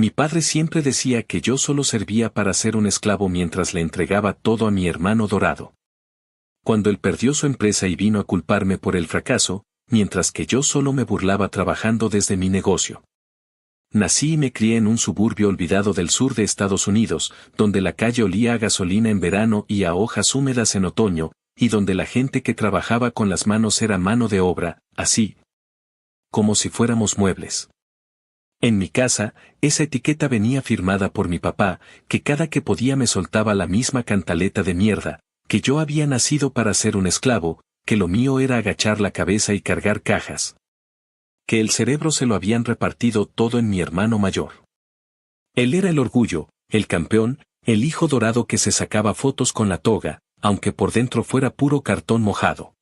Mi padre siempre decía que yo solo servía para ser un esclavo mientras le entregaba todo a mi hermano Dorado. Cuando él perdió su empresa y vino a culparme por el fracaso, mientras que yo solo me burlaba trabajando desde mi negocio. Nací y me crié en un suburbio olvidado del sur de Estados Unidos, donde la calle olía a gasolina en verano y a hojas húmedas en otoño, y donde la gente que trabajaba con las manos era mano de obra, así como si fuéramos muebles. En mi casa, esa etiqueta venía firmada por mi papá, que cada que podía me soltaba la misma cantaleta de mierda, que yo había nacido para ser un esclavo, que lo mío era agachar la cabeza y cargar cajas. Que el cerebro se lo habían repartido todo en mi hermano mayor. Él era el orgullo, el campeón, el hijo dorado que se sacaba fotos con la toga, aunque por dentro fuera puro cartón mojado.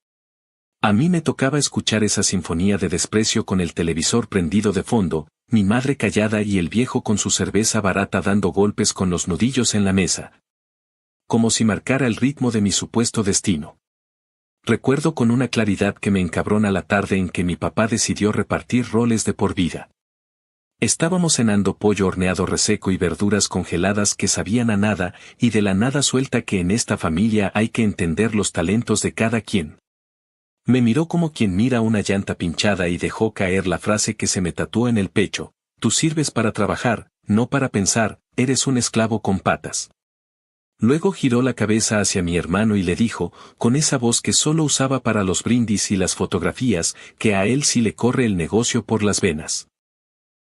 A mí me tocaba escuchar esa sinfonía de desprecio con el televisor prendido de fondo, mi madre callada y el viejo con su cerveza barata dando golpes con los nudillos en la mesa. Como si marcara el ritmo de mi supuesto destino. Recuerdo con una claridad que me encabrona la tarde en que mi papá decidió repartir roles de por vida. Estábamos cenando pollo horneado reseco y verduras congeladas que sabían a nada, y de la nada suelta que en esta familia hay que entender los talentos de cada quien. Me miró como quien mira una llanta pinchada y dejó caer la frase que se me tatuó en el pecho: tú sirves para trabajar, no para pensar, eres un esclavo con patas. Luego giró la cabeza hacia mi hermano y le dijo, con esa voz que solo usaba para los brindis y las fotografías, que a él sí le corre el negocio por las venas.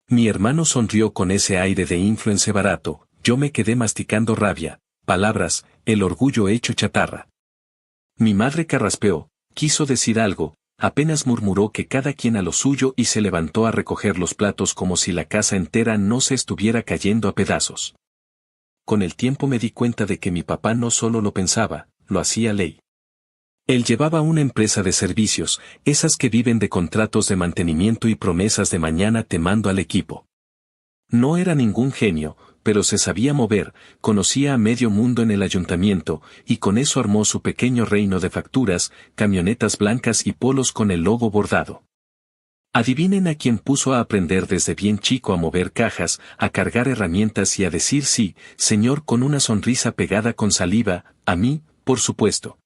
Mi hermano sonrió con ese aire de influence barato, yo me quedé masticando rabia, palabras, el orgullo hecho chatarra. Mi madre carraspeó, quiso decir algo, apenas murmuró que cada quien a lo suyo y se levantó a recoger los platos como si la casa entera no se estuviera cayendo a pedazos. Con el tiempo me di cuenta de que mi papá no solo lo pensaba, lo hacía ley. Él llevaba una empresa de servicios, esas que viven de contratos de mantenimiento y promesas de mañana te mando al equipo. No era ningún genio, pero se sabía mover, conocía a medio mundo en el ayuntamiento, y con eso armó su pequeño reino de facturas, camionetas blancas y polos con el logo bordado. Adivinen a quién puso a aprender desde bien chico a mover cajas, a cargar herramientas y a decir sí, señor, con una sonrisa pegada con saliva, a mí, por supuesto.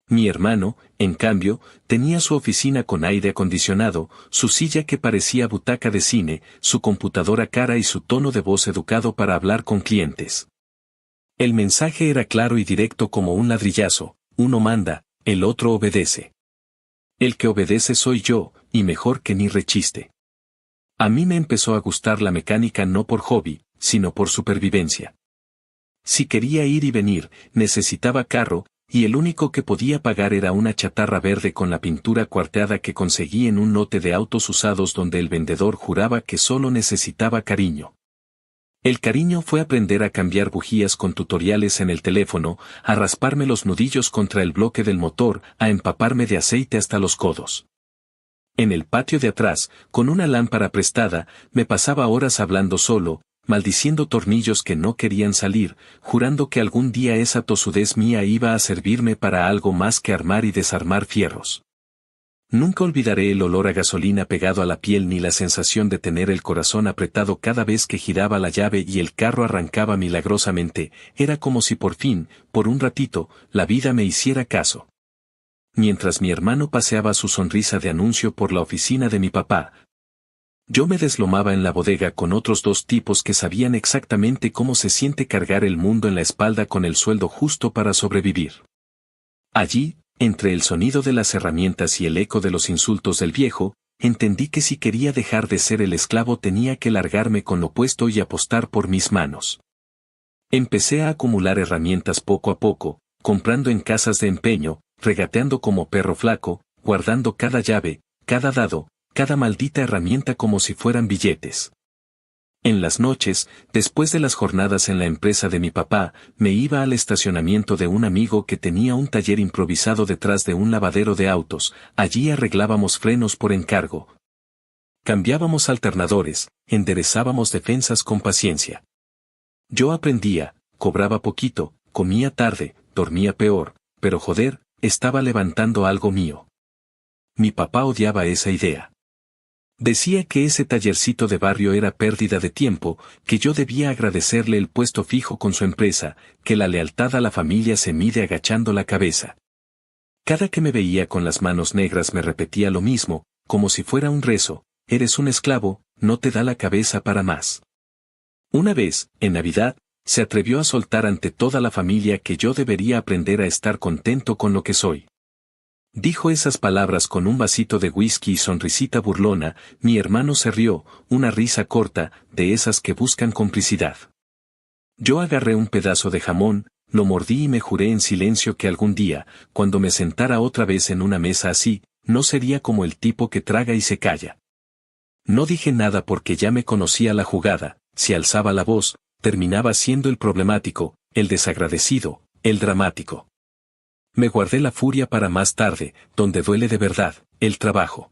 Mi hermano, en cambio, tenía su oficina con aire acondicionado, su silla que parecía butaca de cine, su computadora cara y su tono de voz educado para hablar con clientes. El mensaje era claro y directo como un ladrillazo: uno manda, el otro obedece. El que obedece soy yo, y mejor que ni rechiste. A mí me empezó a gustar la mecánica no por hobby, sino por supervivencia. Si quería ir y venir, necesitaba carro, y el único que podía pagar era una chatarra verde con la pintura cuarteada que conseguí en un lote de autos usados donde el vendedor juraba que solo necesitaba cariño. El cariño fue aprender a cambiar bujías con tutoriales en el teléfono, a rasparme los nudillos contra el bloque del motor, a empaparme de aceite hasta los codos. En el patio de atrás, con una lámpara prestada, me pasaba horas hablando solo, maldiciendo tornillos que no querían salir, jurando que algún día esa tosudez mía iba a servirme para algo más que armar y desarmar fierros. Nunca olvidaré el olor a gasolina pegado a la piel ni la sensación de tener el corazón apretado cada vez que giraba la llave y el carro arrancaba milagrosamente. Era como si por fin, por un ratito, la vida me hiciera caso. Mientras mi hermano paseaba su sonrisa de anuncio por la oficina de mi papá, yo me deslomaba en la bodega con otros dos tipos que sabían exactamente cómo se siente cargar el mundo en la espalda con el sueldo justo para sobrevivir. Allí, entre el sonido de las herramientas y el eco de los insultos del viejo, entendí que si quería dejar de ser el esclavo tenía que largarme con lo puesto y apostar por mis manos. Empecé a acumular herramientas poco a poco, comprando en casas de empeño, regateando como perro flaco, guardando cada llave, cada dado, cada maldita herramienta como si fueran billetes. En las noches, después de las jornadas en la empresa de mi papá, me iba al estacionamiento de un amigo que tenía un taller improvisado detrás de un lavadero de autos. Allí arreglábamos frenos por encargo. Cambiábamos alternadores, enderezábamos defensas con paciencia. Yo aprendía, cobraba poquito, comía tarde, dormía peor, pero joder, estaba levantando algo mío. Mi papá odiaba esa idea. Decía que ese tallercito de barrio era pérdida de tiempo, que yo debía agradecerle el puesto fijo con su empresa, que la lealtad a la familia se mide agachando la cabeza. Cada que me veía con las manos negras me repetía lo mismo, como si fuera un rezo: eres un esclavo, no te da la cabeza para más. Una vez, en Navidad, se atrevió a soltar ante toda la familia que yo debería aprender a estar contento con lo que soy. Dijo esas palabras con un vasito de whisky y sonrisita burlona. Mi hermano se rió, una risa corta, de esas que buscan complicidad. Yo agarré un pedazo de jamón, lo mordí y me juré en silencio que algún día, cuando me sentara otra vez en una mesa así, no sería como el tipo que traga y se calla. No dije nada porque ya me conocía la jugada: si alzaba la voz, terminaba siendo el problemático, el desagradecido, el dramático. Me guardé la furia para más tarde, donde duele de verdad, el trabajo.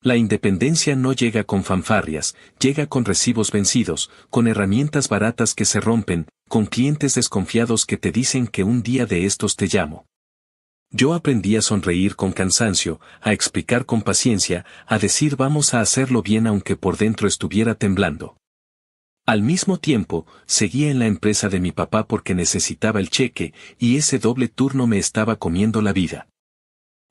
La independencia no llega con fanfarrias, llega con recibos vencidos, con herramientas baratas que se rompen, con clientes desconfiados que te dicen que un día de estos te llamo. Yo aprendí a sonreír con cansancio, a explicar con paciencia, a decir vamos a hacerlo bien aunque por dentro estuviera temblando. Al mismo tiempo, seguía en la empresa de mi papá porque necesitaba el cheque, y ese doble turno me estaba comiendo la vida.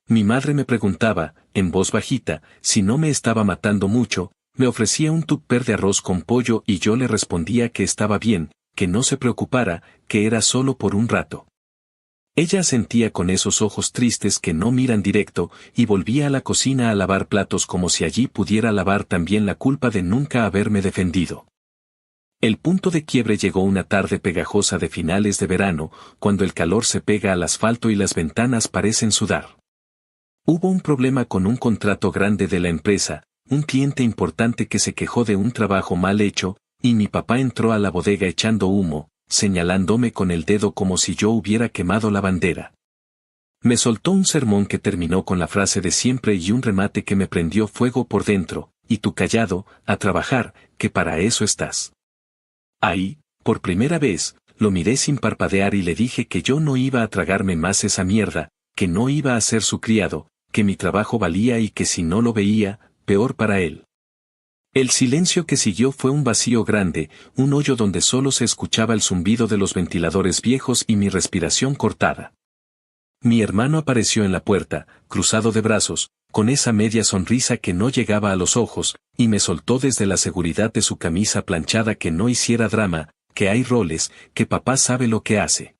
Mi madre me preguntaba, en voz bajita, si no me estaba matando mucho, me ofrecía un tupper de arroz con pollo y yo le respondía que estaba bien, que no se preocupara, que era solo por un rato. Ella asentía con esos ojos tristes que no miran directo, y volvía a la cocina a lavar platos como si allí pudiera lavar también la culpa de nunca haberme defendido. El punto de quiebre llegó una tarde pegajosa de finales de verano, cuando el calor se pega al asfalto y las ventanas parecen sudar. Hubo un problema con un contrato grande de la empresa, un cliente importante que se quejó de un trabajo mal hecho, y mi papá entró a la bodega echando humo, señalándome con el dedo como si yo hubiera quemado la bandera. Me soltó un sermón que terminó con la frase de siempre y un remate que me prendió fuego por dentro: y tú callado, a trabajar, que para eso estás. Ahí, por primera vez, lo miré sin parpadear y le dije que yo no iba a tragarme más esa mierda, que no iba a ser su criado, que mi trabajo valía y que si no lo veía, peor para él. El silencio que siguió fue un vacío grande, un hoyo donde solo se escuchaba el zumbido de los ventiladores viejos y mi respiración cortada. Mi hermano apareció en la puerta, cruzado de brazos, con esa media sonrisa que no llegaba a los ojos, y me soltó desde la seguridad de su camisa planchada que no hiciera drama, que hay roles, que papá sabe lo que hace.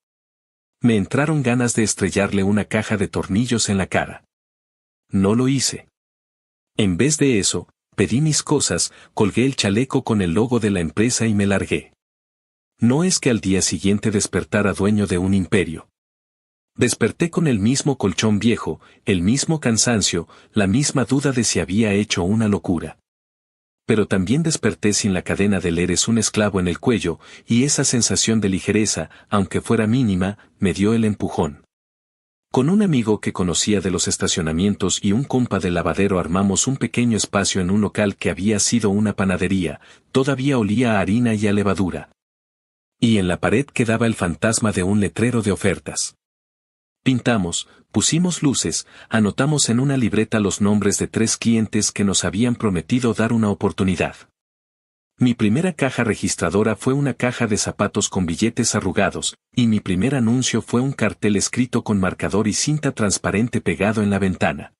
Me entraron ganas de estrellarle una caja de tornillos en la cara. No lo hice. En vez de eso, pedí mis cosas, colgué el chaleco con el logo de la empresa y me largué. No es que al día siguiente despertara dueño de un imperio. Desperté con el mismo colchón viejo, el mismo cansancio, la misma duda de si había hecho una locura. Pero también desperté sin la cadena del eres un esclavo en el cuello, y esa sensación de ligereza, aunque fuera mínima, me dio el empujón. Con un amigo que conocía de los estacionamientos y un compa del lavadero armamos un pequeño espacio en un local que había sido una panadería, todavía olía a harina y a levadura. Y en la pared quedaba el fantasma de un letrero de ofertas. Pintamos, pusimos luces, anotamos en una libreta los nombres de 3 clientes que nos habían prometido dar una oportunidad. Mi primera caja registradora fue una caja de zapatos con billetes arrugados, y mi primer anuncio fue un cartel escrito con marcador y cinta transparente pegado en la ventana.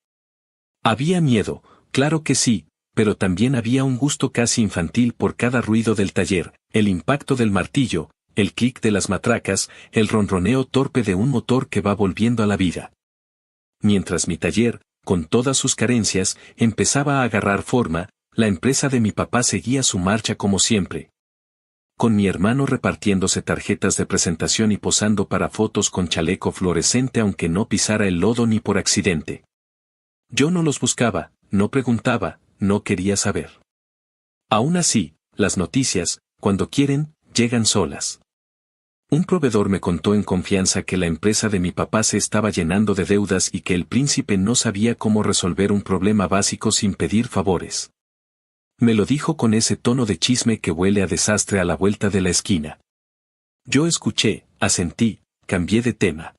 Había miedo, claro que sí, pero también había un gusto casi infantil por cada ruido del taller, el impacto del martillo, el clic de las matracas, el ronroneo torpe de un motor que va volviendo a la vida. Mientras mi taller, con todas sus carencias, empezaba a agarrar forma, la empresa de mi papá seguía su marcha como siempre. Con mi hermano repartiéndose tarjetas de presentación y posando para fotos con chaleco fluorescente aunque no pisara el lodo ni por accidente. Yo no los buscaba, no preguntaba, no quería saber. Aún así, las noticias, cuando quieren, llegan solas. Un proveedor me contó en confianza que la empresa de mi papá se estaba llenando de deudas y que el príncipe no sabía cómo resolver un problema básico sin pedir favores. Me lo dijo con ese tono de chisme que huele a desastre a la vuelta de la esquina. Yo escuché, asentí, cambié de tema.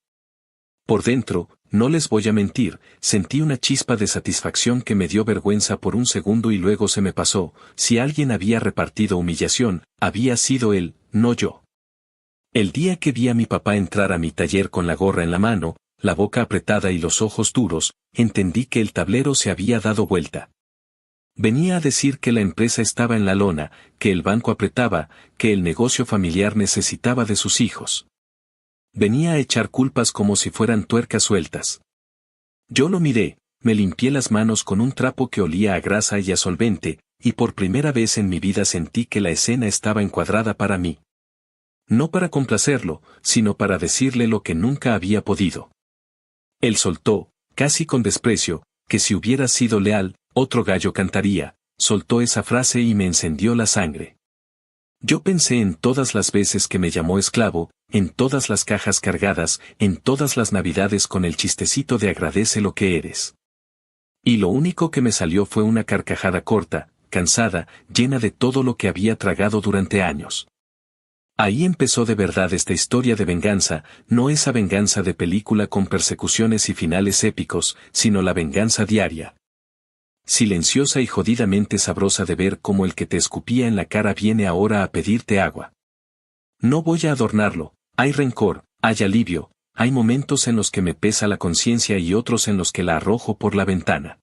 Por dentro, no les voy a mentir, sentí una chispa de satisfacción que me dio vergüenza por un segundo y luego se me pasó. Si alguien había repartido humillación, había sido él, no yo. El día que vi a mi papá entrar a mi taller con la gorra en la mano, la boca apretada y los ojos duros, entendí que el tablero se había dado vuelta. Venía a decir que la empresa estaba en la lona, que el banco apretaba, que el negocio familiar necesitaba de sus hijos. Venía a echar culpas como si fueran tuercas sueltas. Yo lo miré, me limpié las manos con un trapo que olía a grasa y a solvente, y por primera vez en mi vida sentí que la escena estaba encuadrada para mí. No para complacerlo, sino para decirle lo que nunca había podido. Él soltó, casi con desprecio, que si hubiera sido leal, otro gallo cantaría. Soltó esa frase y me encendió la sangre. Yo pensé en todas las veces que me llamó esclavo, en todas las cajas cargadas, en todas las navidades con el chistecito de agradece lo que eres. Y lo único que me salió fue una carcajada corta, cansada, llena de todo lo que había tragado durante años. Ahí empezó de verdad esta historia de venganza, no esa venganza de película con persecuciones y finales épicos, sino la venganza diaria. Silenciosa y jodidamente sabrosa de ver cómo el que te escupía en la cara viene ahora a pedirte agua. No voy a adornarlo, hay rencor, hay alivio, hay momentos en los que me pesa la conciencia y otros en los que la arrojo por la ventana.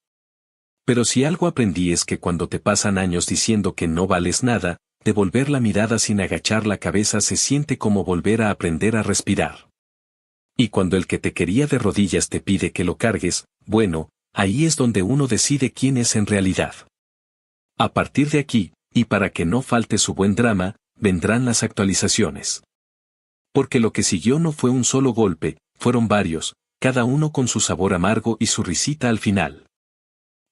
Pero si algo aprendí es que cuando te pasan años diciendo que no vales nada, devolver la mirada sin agachar la cabeza se siente como volver a aprender a respirar. Y cuando el que te quería de rodillas te pide que lo cargues, bueno, ahí es donde uno decide quién es en realidad. A partir de aquí, y para que no falte su buen drama, vendrán las actualizaciones. Porque lo que siguió no fue un solo golpe, fueron varios, cada uno con su sabor amargo y su risita al final.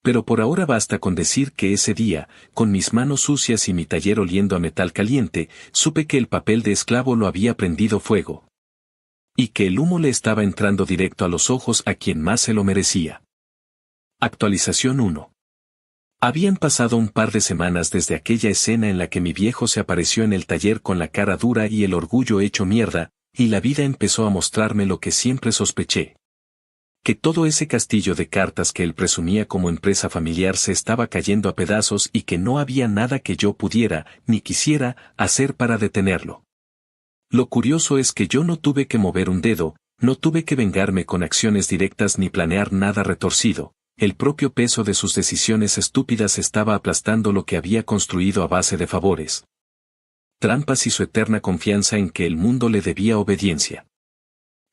Pero por ahora basta con decir que ese día, con mis manos sucias y mi taller oliendo a metal caliente, supe que el papel de esclavo lo había prendido fuego. Y que el humo le estaba entrando directo a los ojos a quien más se lo merecía. Actualización 1. Habían pasado un par de semanas desde aquella escena en la que mi viejo se apareció en el taller con la cara dura y el orgullo hecho mierda, y la vida empezó a mostrarme lo que siempre sospeché. Que todo ese castillo de cartas que él presumía como empresa familiar se estaba cayendo a pedazos y que no había nada que yo pudiera, ni quisiera, hacer para detenerlo. Lo curioso es que yo no tuve que mover un dedo, no tuve que vengarme con acciones directas ni planear nada retorcido. El propio peso de sus decisiones estúpidas estaba aplastando lo que había construido a base de favores, trampas y su eterna confianza en que el mundo le debía obediencia.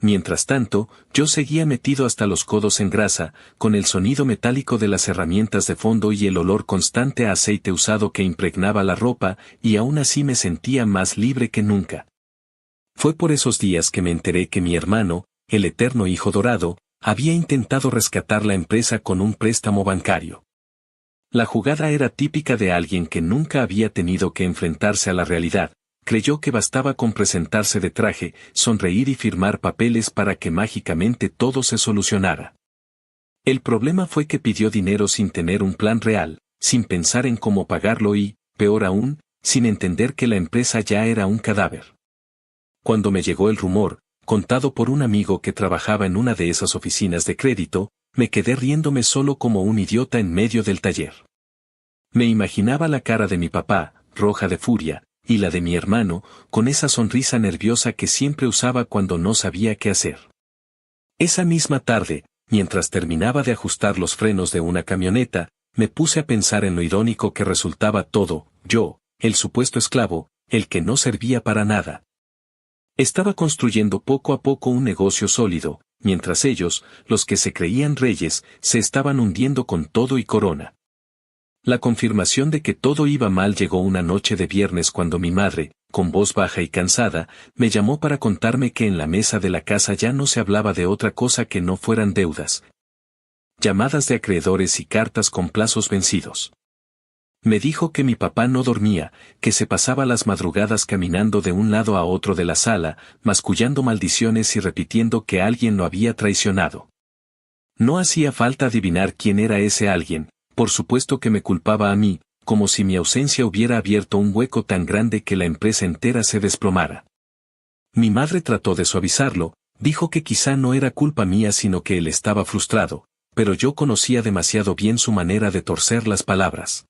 Mientras tanto, yo seguía metido hasta los codos en grasa, con el sonido metálico de las herramientas de fondo y el olor constante a aceite usado que impregnaba la ropa, y aún así me sentía más libre que nunca. Fue por esos días que me enteré que mi hermano, el eterno hijo dorado, había intentado rescatar la empresa con un préstamo bancario. La jugada era típica de alguien que nunca había tenido que enfrentarse a la realidad. Creyó que bastaba con presentarse de traje, sonreír y firmar papeles para que mágicamente todo se solucionara. El problema fue que pidió dinero sin tener un plan real, sin pensar en cómo pagarlo y, peor aún, sin entender que la empresa ya era un cadáver. Cuando me llegó el rumor, contado por un amigo que trabajaba en una de esas oficinas de crédito, me quedé riéndome solo como un idiota en medio del taller. Me imaginaba la cara de mi papá, roja de furia, y la de mi hermano, con esa sonrisa nerviosa que siempre usaba cuando no sabía qué hacer. Esa misma tarde, mientras terminaba de ajustar los frenos de una camioneta, me puse a pensar en lo irónico que resultaba todo, yo, el supuesto esclavo, el que no servía para nada. Estaba construyendo poco a poco un negocio sólido, mientras ellos, los que se creían reyes, se estaban hundiendo con todo y corona. La confirmación de que todo iba mal llegó una noche de viernes cuando mi madre, con voz baja y cansada, me llamó para contarme que en la mesa de la casa ya no se hablaba de otra cosa que no fueran deudas, llamadas de acreedores y cartas con plazos vencidos. Me dijo que mi papá no dormía, que se pasaba las madrugadas caminando de un lado a otro de la sala, mascullando maldiciones y repitiendo que alguien lo había traicionado. No hacía falta adivinar quién era ese alguien, por supuesto que me culpaba a mí, como si mi ausencia hubiera abierto un hueco tan grande que la empresa entera se desplomara. Mi madre trató de suavizarlo, Dijo que quizá no era culpa mía sino que él estaba frustrado, pero yo conocía demasiado bien su manera de torcer las palabras.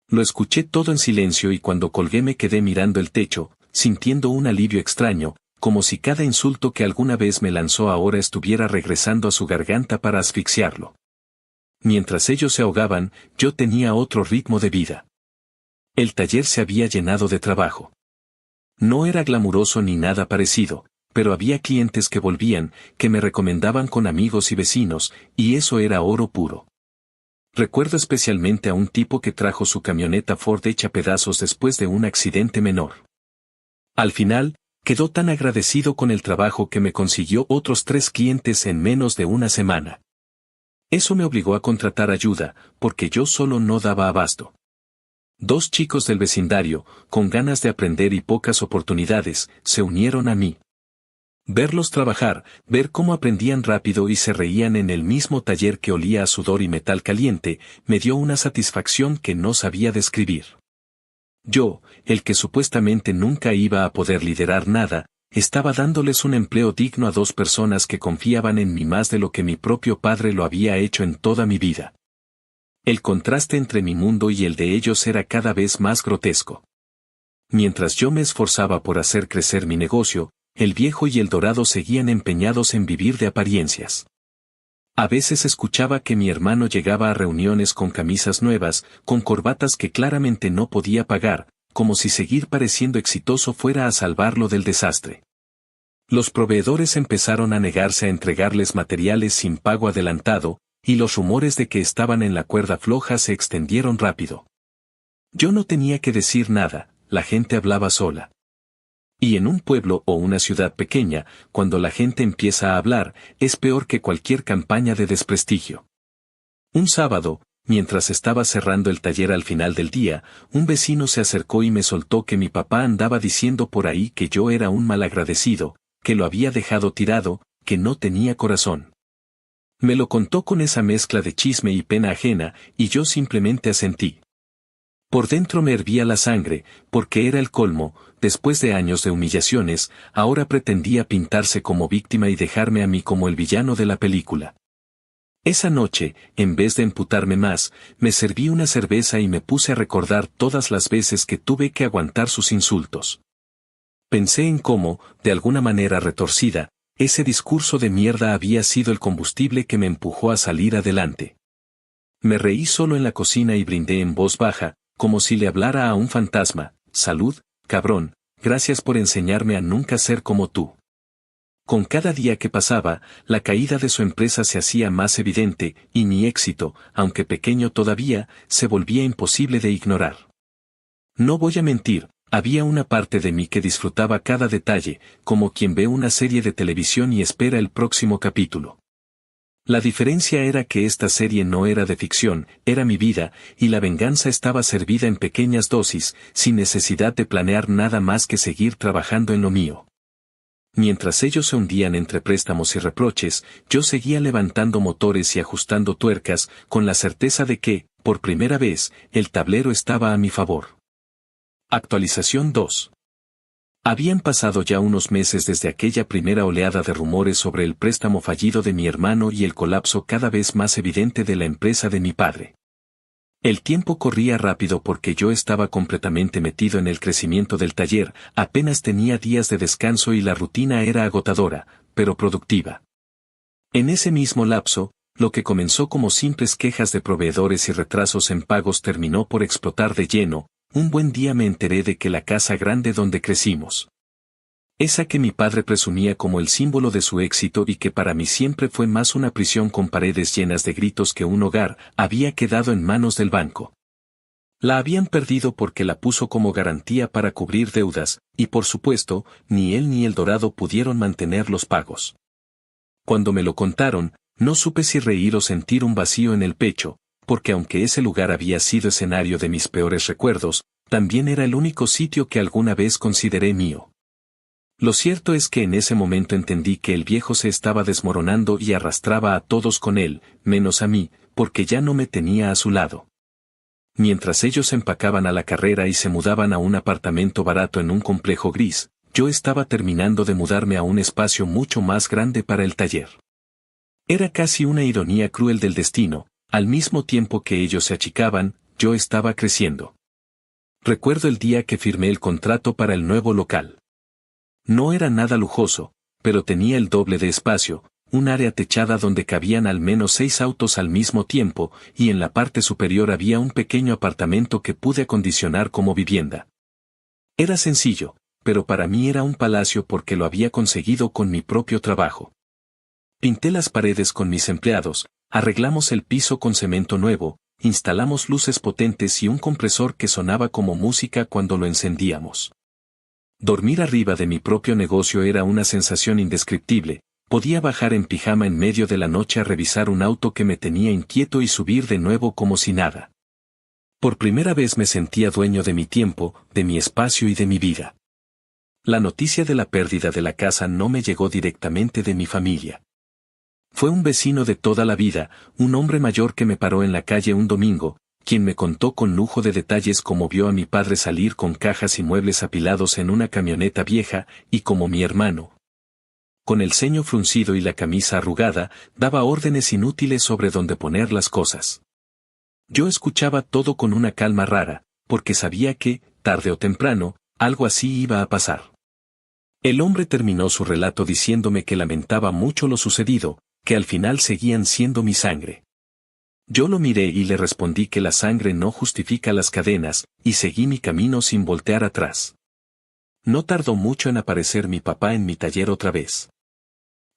Lo escuché todo en silencio y cuando colgué me quedé mirando el techo, sintiendo un alivio extraño, como si cada insulto que alguna vez me lanzó ahora estuviera regresando a su garganta para asfixiarlo. Mientras ellos se ahogaban, yo tenía otro ritmo de vida. El taller se había llenado de trabajo. No era glamuroso ni nada parecido, pero había clientes que volvían, que me recomendaban con amigos y vecinos, y eso era oro puro. Recuerdo especialmente a un tipo que trajo su camioneta Ford hecha pedazos después de un accidente menor. Al final, quedó tan agradecido con el trabajo que me consiguió otros 3 clientes en menos de una semana. Eso me obligó a contratar ayuda, porque yo solo no daba abasto. 2 chicos del vecindario, con ganas de aprender y pocas oportunidades, se unieron a mí. Verlos trabajar, ver cómo aprendían rápido y se reían en el mismo taller que olía a sudor y metal caliente, me dio una satisfacción que no sabía describir. Yo, el que supuestamente nunca iba a poder liderar nada, estaba dándoles un empleo digno a 2 personas que confiaban en mí más de lo que mi propio padre lo había hecho en toda mi vida. El contraste entre mi mundo y el de ellos era cada vez más grotesco. Mientras yo me esforzaba por hacer crecer mi negocio, el viejo y el dorado seguían empeñados en vivir de apariencias. A veces escuchaba que mi hermano llegaba a reuniones con camisas nuevas, con corbatas que claramente no podía pagar, como si seguir pareciendo exitoso fuera a salvarlo del desastre. Los proveedores empezaron a negarse a entregarles materiales sin pago adelantado, y los rumores de que estaban en la cuerda floja se extendieron rápido. Yo no tenía que decir nada, la gente hablaba sola. Y en un pueblo o una ciudad pequeña, cuando la gente empieza a hablar, es peor que cualquier campaña de desprestigio. Un sábado, mientras estaba cerrando el taller al final del día, un vecino se acercó y me soltó que mi papá andaba diciendo por ahí que yo era un malagradecido, que lo había dejado tirado, que no tenía corazón. Me lo contó con esa mezcla de chisme y pena ajena, y yo simplemente asentí. Por dentro me hervía la sangre, porque era el colmo, después de años de humillaciones, ahora pretendía pintarse como víctima y dejarme a mí como el villano de la película. Esa noche, en vez de emputarme más, me serví una cerveza y me puse a recordar todas las veces que tuve que aguantar sus insultos. Pensé en cómo, de alguna manera retorcida, ese discurso de mierda había sido el combustible que me empujó a salir adelante. Me reí solo en la cocina y brindé en voz baja, como si le hablara a un fantasma: salud, cabrón, gracias por enseñarme a nunca ser como tú. Con cada día que pasaba, la caída de su empresa se hacía más evidente, y mi éxito, aunque pequeño todavía, se volvía imposible de ignorar. No voy a mentir, había una parte de mí que disfrutaba cada detalle, como quien ve una serie de televisión y espera el próximo capítulo. La diferencia era que esta serie no era de ficción, era mi vida, y la venganza estaba servida en pequeñas dosis, sin necesidad de planear nada más que seguir trabajando en lo mío. Mientras ellos se hundían entre préstamos y reproches, yo seguía levantando motores y ajustando tuercas, con la certeza de que, por primera vez, el tablero estaba a mi favor. Actualización 2. Habían pasado ya unos meses desde aquella primera oleada de rumores sobre el préstamo fallido de mi hermano y el colapso cada vez más evidente de la empresa de mi padre. El tiempo corría rápido porque yo estaba completamente metido en el crecimiento del taller, apenas tenía días de descanso y la rutina era agotadora, pero productiva. En ese mismo lapso, lo que comenzó como simples quejas de proveedores y retrasos en pagos terminó por explotar de lleno. Un buen día me enteré de que la casa grande donde crecimos, esa que mi padre presumía como el símbolo de su éxito y que para mí siempre fue más una prisión con paredes llenas de gritos que un hogar, había quedado en manos del banco. La habían perdido porque la puso como garantía para cubrir deudas, y por supuesto, ni él ni el Dorado pudieron mantener los pagos. Cuando me lo contaron, no supe si reír o sentir un vacío en el pecho, porque aunque ese lugar había sido escenario de mis peores recuerdos, también era el único sitio que alguna vez consideré mío. Lo cierto es que en ese momento entendí que el viejo se estaba desmoronando y arrastraba a todos con él, menos a mí, porque ya no me tenía a su lado. Mientras ellos empacaban a la carrera y se mudaban a un apartamento barato en un complejo gris, yo estaba terminando de mudarme a un espacio mucho más grande para el taller. Era casi una ironía cruel del destino, al mismo tiempo que ellos se achicaban, yo estaba creciendo. Recuerdo el día que firmé el contrato para el nuevo local. No era nada lujoso, pero tenía el doble de espacio, un área techada donde cabían al menos 6 autos al mismo tiempo, y en la parte superior había un pequeño apartamento que pude acondicionar como vivienda. Era sencillo, pero para mí era un palacio porque lo había conseguido con mi propio trabajo. Pinté las paredes con mis empleados, arreglamos el piso con cemento nuevo, instalamos luces potentes y un compresor que sonaba como música cuando lo encendíamos. Dormir arriba de mi propio negocio era una sensación indescriptible. Podía bajar en pijama en medio de la noche a revisar un auto que me tenía inquieto y subir de nuevo como si nada. Por primera vez me sentía dueño de mi tiempo, de mi espacio y de mi vida. La noticia de la pérdida de la casa no me llegó directamente de mi familia. Fue un vecino de toda la vida, un hombre mayor que me paró en la calle un domingo, quien me contó con lujo de detalles cómo vio a mi padre salir con cajas y muebles apilados en una camioneta vieja, y cómo mi hermano, con el ceño fruncido y la camisa arrugada, daba órdenes inútiles sobre dónde poner las cosas. Yo escuchaba todo con una calma rara, porque sabía que, tarde o temprano, algo así iba a pasar. El hombre terminó su relato diciéndome que lamentaba mucho lo sucedido, que al final seguían siendo mi sangre. Yo lo miré y le respondí que la sangre no justifica las cadenas, y seguí mi camino sin voltear atrás. No tardó mucho en aparecer mi papá en mi taller otra vez.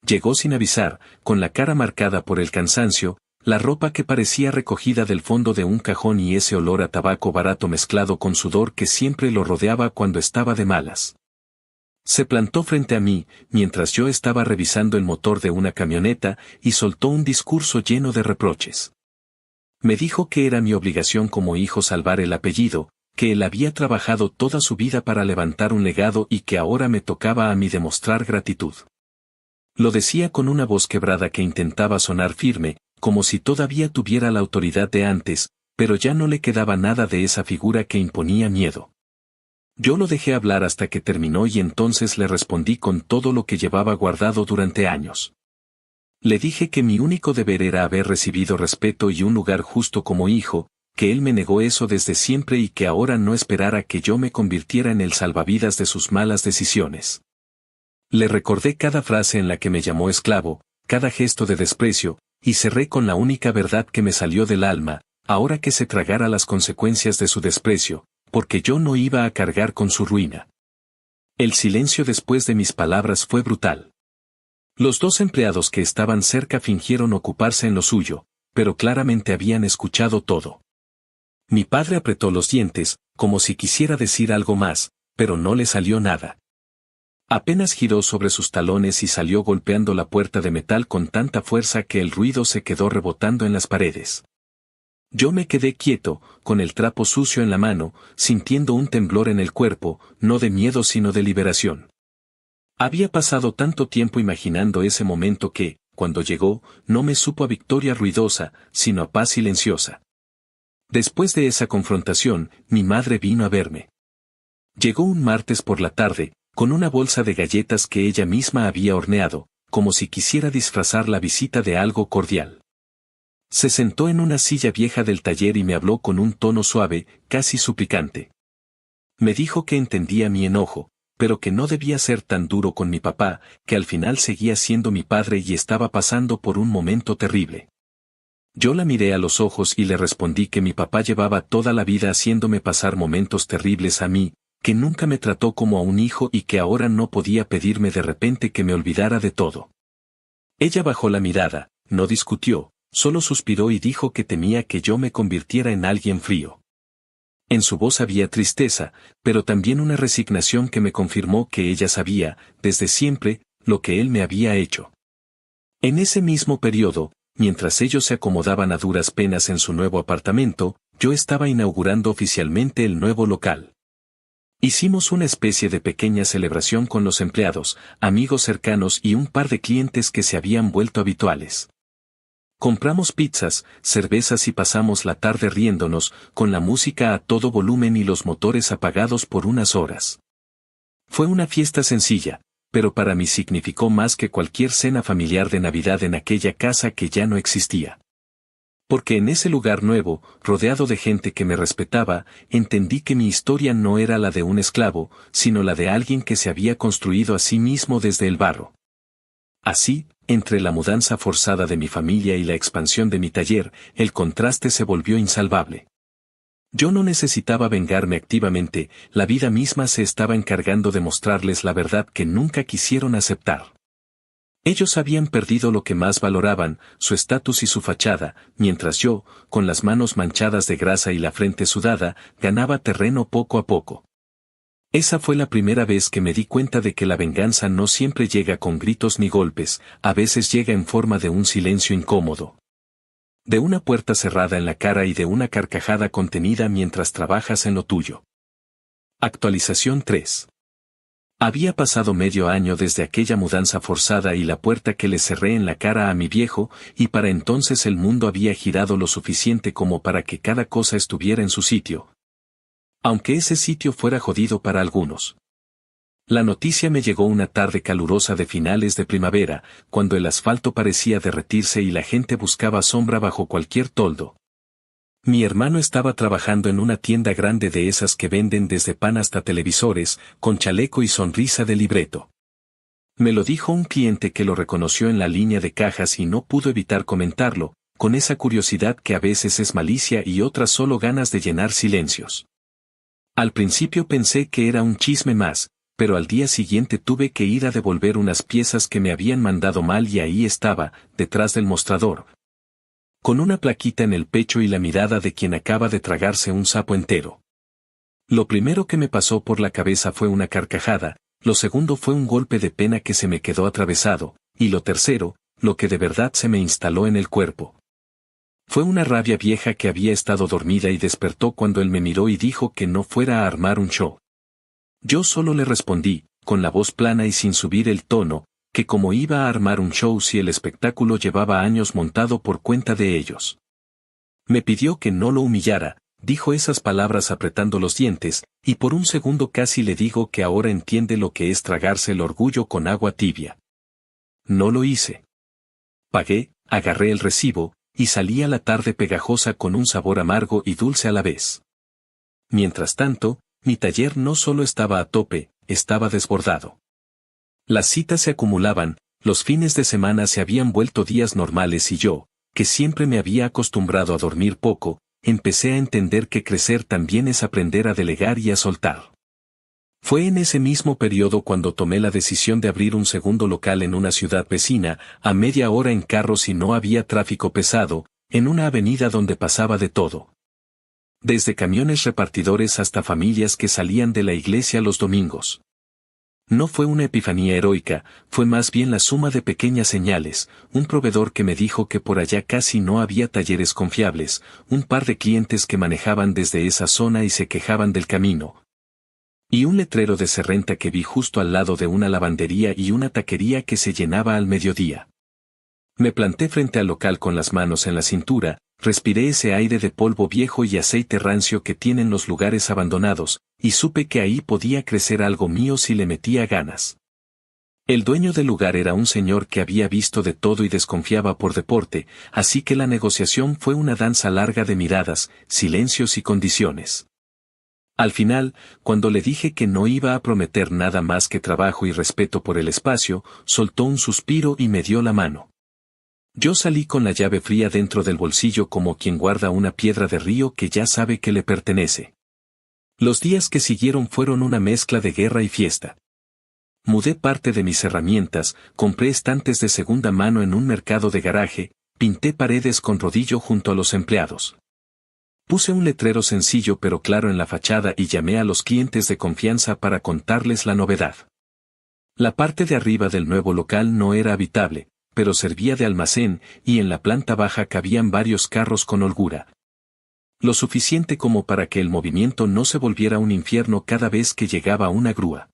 Llegó sin avisar, con la cara marcada por el cansancio, la ropa que parecía recogida del fondo de un cajón y ese olor a tabaco barato mezclado con sudor que siempre lo rodeaba cuando estaba de malas. Se plantó frente a mí, mientras yo estaba revisando el motor de una camioneta, y soltó un discurso lleno de reproches. Me dijo que era mi obligación como hijo salvar el apellido, que él había trabajado toda su vida para levantar un legado y que ahora me tocaba a mí demostrar gratitud. Lo decía con una voz quebrada que intentaba sonar firme, como si todavía tuviera la autoridad de antes, pero ya no le quedaba nada de esa figura que imponía miedo. Yo lo dejé hablar hasta que terminó y entonces le respondí con todo lo que llevaba guardado durante años. Le dije que mi único deber era haber recibido respeto y un lugar justo como hijo, que él me negó eso desde siempre y que ahora no esperara que yo me convirtiera en el salvavidas de sus malas decisiones. Le recordé cada frase en la que me llamó esclavo, cada gesto de desprecio, y cerré con la única verdad que me salió del alma, ahora que se tragara las consecuencias de su desprecio, porque yo no iba a cargar con su ruina. El silencio después de mis palabras fue brutal. Los 2 empleados que estaban cerca fingieron ocuparse en lo suyo, pero claramente habían escuchado todo. Mi padre apretó los dientes, como si quisiera decir algo más, pero no le salió nada. Apenas giró sobre sus talones y salió golpeando la puerta de metal con tanta fuerza que el ruido se quedó rebotando en las paredes. Yo me quedé quieto, con el trapo sucio en la mano, sintiendo un temblor en el cuerpo, no de miedo sino de liberación. Había pasado tanto tiempo imaginando ese momento que, cuando llegó, no me supo a victoria ruidosa, sino a paz silenciosa. Después de esa confrontación, mi madre vino a verme. Llegó un martes por la tarde, con una bolsa de galletas que ella misma había horneado, como si quisiera disfrazar la visita de algo cordial. Se sentó en una silla vieja del taller y me habló con un tono suave, casi suplicante. Me dijo que entendía mi enojo, pero que no debía ser tan duro con mi papá, que al final seguía siendo mi padre y estaba pasando por un momento terrible. Yo la miré a los ojos y le respondí que mi papá llevaba toda la vida haciéndome pasar momentos terribles a mí, que nunca me trató como a un hijo y que ahora no podía pedirme de repente que me olvidara de todo. Ella bajó la mirada, no discutió, solo suspiró y dijo que temía que yo me convirtiera en alguien frío. En su voz había tristeza, pero también una resignación que me confirmó que ella sabía, desde siempre, lo que él me había hecho. En ese mismo periodo, mientras ellos se acomodaban a duras penas en su nuevo apartamento, yo estaba inaugurando oficialmente el nuevo local. Hicimos una especie de pequeña celebración con los empleados, amigos cercanos y un par de clientes que se habían vuelto habituales. Compramos pizzas, cervezas y pasamos la tarde riéndonos, con la música a todo volumen y los motores apagados por unas horas. Fue una fiesta sencilla, pero para mí significó más que cualquier cena familiar de Navidad en aquella casa que ya no existía. Porque en ese lugar nuevo, rodeado de gente que me respetaba, entendí que mi historia no era la de un esclavo, sino la de alguien que se había construido a sí mismo desde el barro. Así, entre la mudanza forzada de mi familia y la expansión de mi taller, el contraste se volvió insalvable. Yo no necesitaba vengarme activamente, la vida misma se estaba encargando de mostrarles la verdad que nunca quisieron aceptar. Ellos habían perdido lo que más valoraban, su estatus y su fachada, mientras yo, con las manos manchadas de grasa y la frente sudada, ganaba terreno poco a poco. Esa fue la primera vez que me di cuenta de que la venganza no siempre llega con gritos ni golpes, a veces llega en forma de un silencio incómodo. De una puerta cerrada en la cara y de una carcajada contenida mientras trabajas en lo tuyo. Actualización 3. Había pasado medio año desde aquella mudanza forzada y la puerta que le cerré en la cara a mi viejo, y para entonces el mundo había girado lo suficiente como para que cada cosa estuviera en su sitio. Aunque ese sitio fuera jodido para algunos. La noticia me llegó una tarde calurosa de finales de primavera, cuando el asfalto parecía derretirse y la gente buscaba sombra bajo cualquier toldo. Mi hermano estaba trabajando en una tienda grande de esas que venden desde pan hasta televisores, con chaleco y sonrisa de libreto. Me lo dijo un cliente que lo reconoció en la línea de cajas y no pudo evitar comentarlo, con esa curiosidad que a veces es malicia y otras solo ganas de llenar silencios. Al principio pensé que era un chisme más, pero al día siguiente tuve que ir a devolver unas piezas que me habían mandado mal y ahí estaba, detrás del mostrador, con una plaquita en el pecho y la mirada de quien acaba de tragarse un sapo entero. Lo primero que me pasó por la cabeza fue una carcajada, lo segundo fue un golpe de pena que se me quedó atravesado, y lo tercero, lo que de verdad se me instaló en el cuerpo. Fue una rabia vieja que había estado dormida y despertó cuando él me miró y dijo que no fuera a armar un show. Yo solo le respondí, con la voz plana y sin subir el tono, que como iba a armar un show si el espectáculo llevaba años montado por cuenta de ellos. Me pidió que no lo humillara, dijo esas palabras apretando los dientes, y por un segundo casi le digo que ahora entiende lo que es tragarse el orgullo con agua tibia. No lo hice. Pagué, agarré el recibo, y salí a la tarde pegajosa con un sabor amargo y dulce a la vez. Mientras tanto, mi taller no solo estaba a tope, estaba desbordado. Las citas se acumulaban, los fines de semana se habían vuelto días normales y yo, que siempre me había acostumbrado a dormir poco, empecé a entender que crecer también es aprender a delegar y a soltar. Fue en ese mismo periodo cuando tomé la decisión de abrir un segundo local en una ciudad vecina, a media hora en carro si no había tráfico pesado, en una avenida donde pasaba de todo. Desde camiones repartidores hasta familias que salían de la iglesia los domingos. No fue una epifanía heroica, fue más bien la suma de pequeñas señales, un proveedor que me dijo que por allá casi no había talleres confiables, un par de clientes que manejaban desde esa zona y se quejaban del camino. Y un letrero de Serrenta que vi justo al lado de una lavandería y una taquería que se llenaba al mediodía. Me planté frente al local con las manos en la cintura, respiré ese aire de polvo viejo y aceite rancio que tienen los lugares abandonados, y supe que ahí podía crecer algo mío si le metía ganas. El dueño del lugar era un señor que había visto de todo y desconfiaba por deporte, así que la negociación fue una danza larga de miradas, silencios y condiciones. Al final, cuando le dije que no iba a prometer nada más que trabajo y respeto por el espacio, soltó un suspiro y me dio la mano. Yo salí con la llave fría dentro del bolsillo como quien guarda una piedra de río que ya sabe que le pertenece. Los días que siguieron fueron una mezcla de guerra y fiesta. Mudé parte de mis herramientas, compré estantes de segunda mano en un mercado de garaje, pinté paredes con rodillo junto a los empleados. Puse un letrero sencillo pero claro en la fachada y llamé a los clientes de confianza para contarles la novedad. La parte de arriba del nuevo local no era habitable, pero servía de almacén y en la planta baja cabían varios carros con holgura. Lo suficiente como para que el movimiento no se volviera un infierno cada vez que llegaba una grúa.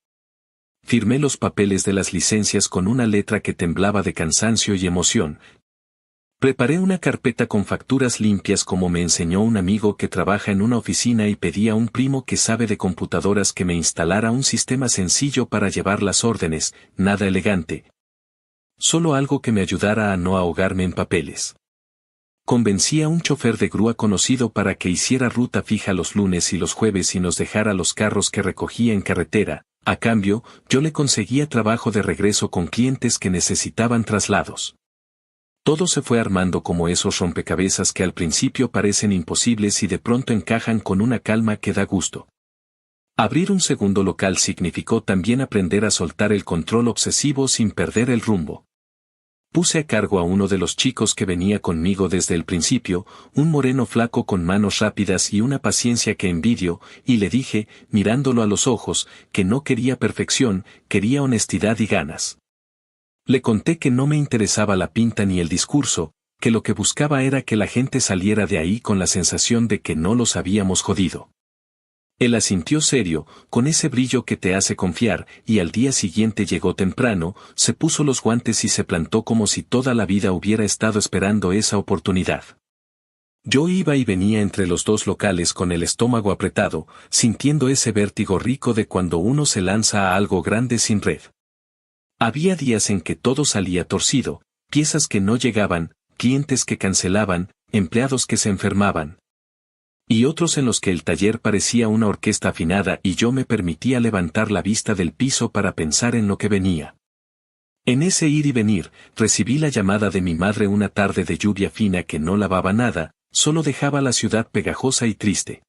Firmé los papeles de las licencias con una letra que temblaba de cansancio y emoción. Preparé una carpeta con facturas limpias como me enseñó un amigo que trabaja en una oficina y pedí a un primo que sabe de computadoras que me instalara un sistema sencillo para llevar las órdenes, nada elegante. Solo algo que me ayudara a no ahogarme en papeles. Convencí a un chofer de grúa conocido para que hiciera ruta fija los lunes y los jueves y nos dejara los carros que recogía en carretera. A cambio, yo le conseguía trabajo de regreso con clientes que necesitaban traslados. Todo se fue armando como esos rompecabezas que al principio parecen imposibles y de pronto encajan con una calma que da gusto. Abrir un segundo local significó también aprender a soltar el control obsesivo sin perder el rumbo. Puse a cargo a uno de los chicos que venía conmigo desde el principio, un moreno flaco con manos rápidas y una paciencia que envidio, y le dije, mirándolo a los ojos, que no quería perfección, quería honestidad y ganas. Le conté que no me interesaba la pinta ni el discurso, que lo que buscaba era que la gente saliera de ahí con la sensación de que no los habíamos jodido. Él asintió serio, con ese brillo que te hace confiar, y al día siguiente llegó temprano, se puso los guantes y se plantó como si toda la vida hubiera estado esperando esa oportunidad. Yo iba y venía entre los dos locales con el estómago apretado, sintiendo ese vértigo rico de cuando uno se lanza a algo grande sin red. Había días en que todo salía torcido, piezas que no llegaban, clientes que cancelaban, empleados que se enfermaban. Y otros en los que el taller parecía una orquesta afinada y yo me permitía levantar la vista del piso para pensar en lo que venía. En ese ir y venir, recibí la llamada de mi madre una tarde de lluvia fina que no lavaba nada, solo dejaba la ciudad pegajosa y triste.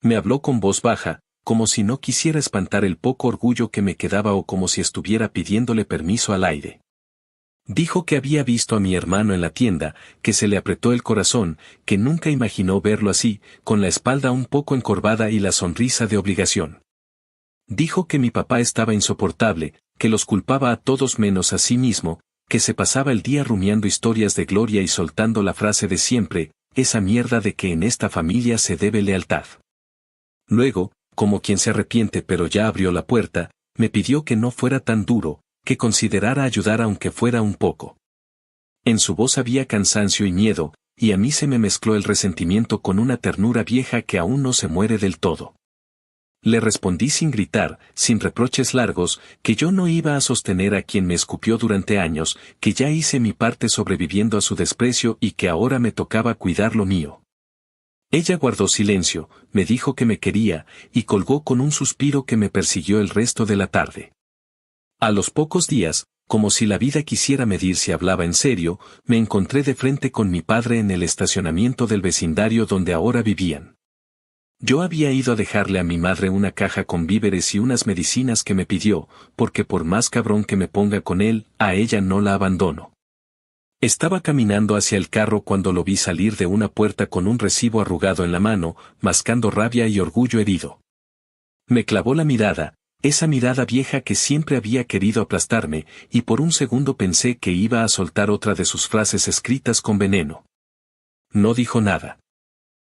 Me habló con voz baja, como si no quisiera espantar el poco orgullo que me quedaba o como si estuviera pidiéndole permiso al aire. Dijo que había visto a mi hermano en la tienda, que se le apretó el corazón, que nunca imaginó verlo así, con la espalda un poco encorvada y la sonrisa de obligación. Dijo que mi papá estaba insoportable, que los culpaba a todos menos a sí mismo, que se pasaba el día rumiando historias de gloria y soltando la frase de siempre, esa mierda de que en esta familia se debe lealtad. Luego, como quien se arrepiente pero ya abrió la puerta, me pidió que no fuera tan duro, que considerara ayudar aunque fuera un poco. En su voz había cansancio y miedo, y a mí se me mezcló el resentimiento con una ternura vieja que aún no se muere del todo. Le respondí sin gritar, sin reproches largos, que yo no iba a sostener a quien me escupió durante años, que ya hice mi parte sobreviviendo a su desprecio y que ahora me tocaba cuidar lo mío. Ella guardó silencio, me dijo que me quería, y colgó con un suspiro que me persiguió el resto de la tarde. A los pocos días, como si la vida quisiera medir si hablaba en serio, me encontré de frente con mi padre en el estacionamiento del vecindario donde ahora vivían. Yo había ido a dejarle a mi madre una caja con víveres y unas medicinas que me pidió, porque por más cabrón que me ponga con él, a ella no la abandono. Estaba caminando hacia el carro cuando lo vi salir de una puerta con un recibo arrugado en la mano, mascando rabia y orgullo herido. Me clavó la mirada, esa mirada vieja que siempre había querido aplastarme, y por un segundo pensé que iba a soltar otra de sus frases escritas con veneno. No dijo nada.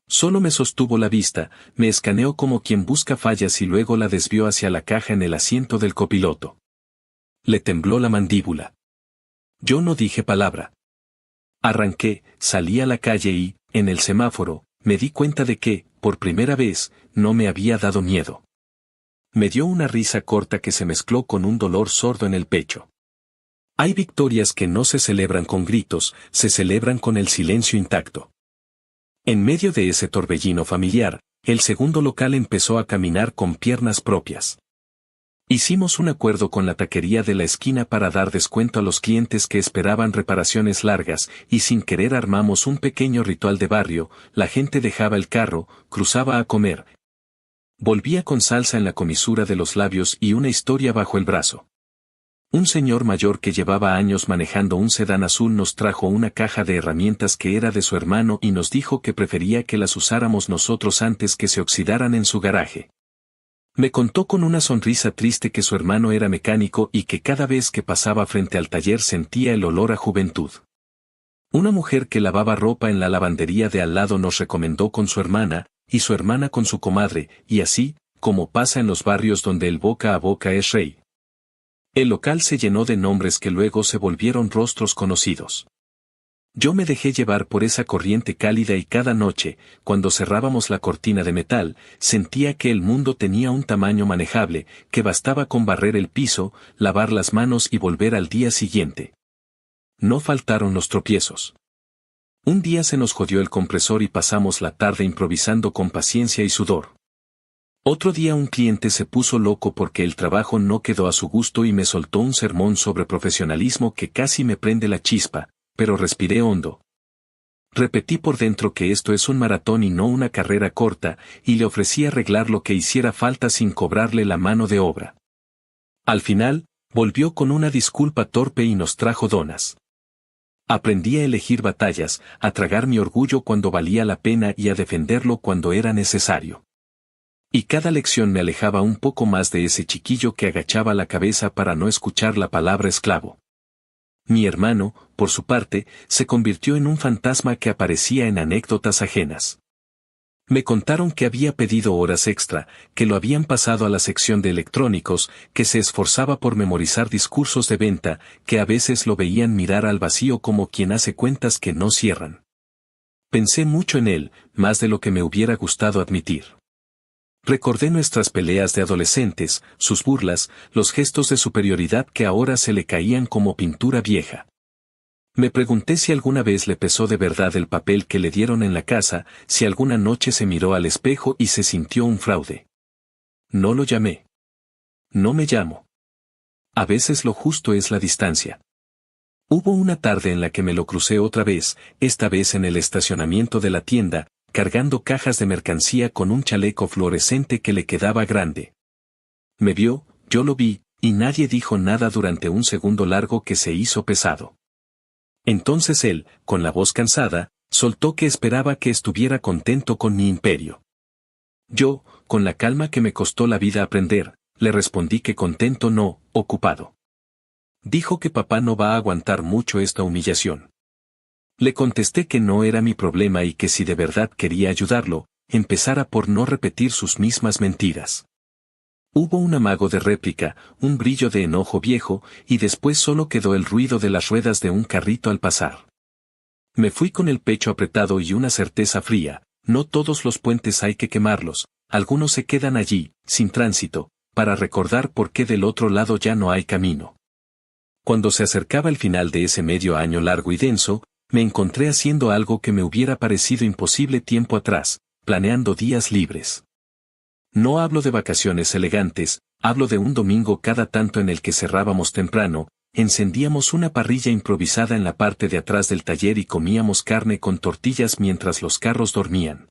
Solo me sostuvo la vista, me escaneó como quien busca fallas y luego la desvió hacia la caja en el asiento del copiloto. Le tembló la mandíbula. Yo no dije palabra. Arranqué, salí a la calle y, en el semáforo, me di cuenta de que, por primera vez, no me había dado miedo. Me dio una risa corta que se mezcló con un dolor sordo en el pecho. Hay victorias que no se celebran con gritos, se celebran con el silencio intacto. En medio de ese torbellino familiar, el segundo local empezó a caminar con piernas propias. Hicimos un acuerdo con la taquería de la esquina para dar descuento a los clientes que esperaban reparaciones largas, y sin querer armamos un pequeño ritual de barrio, la gente dejaba el carro, cruzaba a comer. Volvía con salsa en la comisura de los labios y una historia bajo el brazo. Un señor mayor que llevaba años manejando un sedán azul nos trajo una caja de herramientas que era de su hermano y nos dijo que prefería que las usáramos nosotros antes que se oxidaran en su garaje. Me contó con una sonrisa triste que su hermano era mecánico y que cada vez que pasaba frente al taller sentía el olor a juventud. Una mujer que lavaba ropa en la lavandería de al lado nos recomendó con su hermana, y su hermana con su comadre, y así, como pasa en los barrios donde el boca a boca es rey. El local se llenó de nombres que luego se volvieron rostros conocidos. Yo me dejé llevar por esa corriente cálida y cada noche, cuando cerrábamos la cortina de metal, sentía que el mundo tenía un tamaño manejable, que bastaba con barrer el piso, lavar las manos y volver al día siguiente. No faltaron los tropiezos. Un día se nos jodió el compresor y pasamos la tarde improvisando con paciencia y sudor. Otro día un cliente se puso loco porque el trabajo no quedó a su gusto y me soltó un sermón sobre profesionalismo que casi me prende la chispa, pero respiré hondo. Repetí por dentro que esto es un maratón y no una carrera corta, y le ofrecí arreglar lo que hiciera falta sin cobrarle la mano de obra. Al final, volvió con una disculpa torpe y nos trajo donas. Aprendí a elegir batallas, a tragar mi orgullo cuando valía la pena y a defenderlo cuando era necesario. Y cada lección me alejaba un poco más de ese chiquillo que agachaba la cabeza para no escuchar la palabra esclavo. Mi hermano, por su parte, se convirtió en un fantasma que aparecía en anécdotas ajenas. Me contaron que había pedido horas extra, que lo habían pasado a la sección de electrónicos, que se esforzaba por memorizar discursos de venta, que a veces lo veían mirar al vacío como quien hace cuentas que no cierran. Pensé mucho en él, más de lo que me hubiera gustado admitir. Recordé nuestras peleas de adolescentes, sus burlas, los gestos de superioridad que ahora se le caían como pintura vieja. Me pregunté si alguna vez le pesó de verdad el papel que le dieron en la casa, si alguna noche se miró al espejo y se sintió un fraude. No lo llamé. No me llamo. A veces lo justo es la distancia. Hubo una tarde en la que me lo crucé otra vez, esta vez en el estacionamiento de la tienda, cargando cajas de mercancía con un chaleco fluorescente que le quedaba grande. Me vio, yo lo vi, y nadie dijo nada durante un segundo largo que se hizo pesado. Entonces él, con la voz cansada, soltó que esperaba que estuviera contento con mi imperio. Yo, con la calma que me costó la vida aprender, le respondí que contento no, ocupado. Dijo que papá no va a aguantar mucho esta humillación. Le contesté que no era mi problema y que si de verdad quería ayudarlo, empezara por no repetir sus mismas mentiras. Hubo un amago de réplica, un brillo de enojo viejo, y después solo quedó el ruido de las ruedas de un carrito al pasar. Me fui con el pecho apretado y una certeza fría, no todos los puentes hay que quemarlos, algunos se quedan allí, sin tránsito, para recordar por qué del otro lado ya no hay camino. Cuando se acercaba el final de ese medio año largo y denso, me encontré haciendo algo que me hubiera parecido imposible tiempo atrás, planeando días libres. No hablo de vacaciones elegantes, hablo de un domingo cada tanto en el que cerrábamos temprano, encendíamos una parrilla improvisada en la parte de atrás del taller y comíamos carne con tortillas mientras los carros dormían.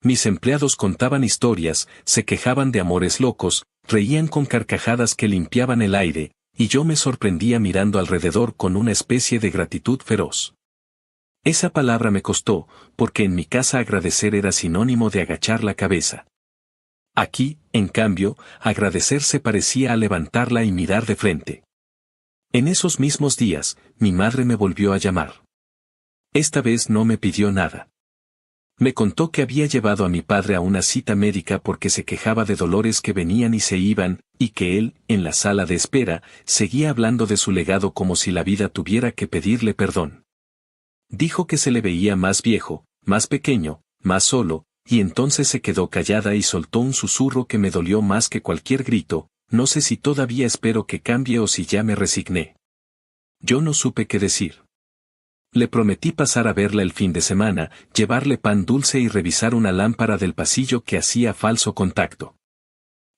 Mis empleados contaban historias, se quejaban de amores locos, reían con carcajadas que limpiaban el aire, y yo me sorprendía mirando alrededor con una especie de gratitud feroz. Esa palabra me costó, porque en mi casa agradecer era sinónimo de agachar la cabeza. Aquí, en cambio, agradecer se parecía a levantarla y mirar de frente. En esos mismos días, mi madre me volvió a llamar. Esta vez no me pidió nada. Me contó que había llevado a mi padre a una cita médica porque se quejaba de dolores que venían y se iban, y que él, en la sala de espera, seguía hablando de su legado como si la vida tuviera que pedirle perdón. Dijo que se le veía más viejo, más pequeño, más solo, y entonces se quedó callada y soltó un susurro que me dolió más que cualquier grito, no sé si todavía espero que cambie o si ya me resigné. Yo no supe qué decir. Le prometí pasar a verla el fin de semana, llevarle pan dulce y revisar una lámpara del pasillo que hacía falso contacto.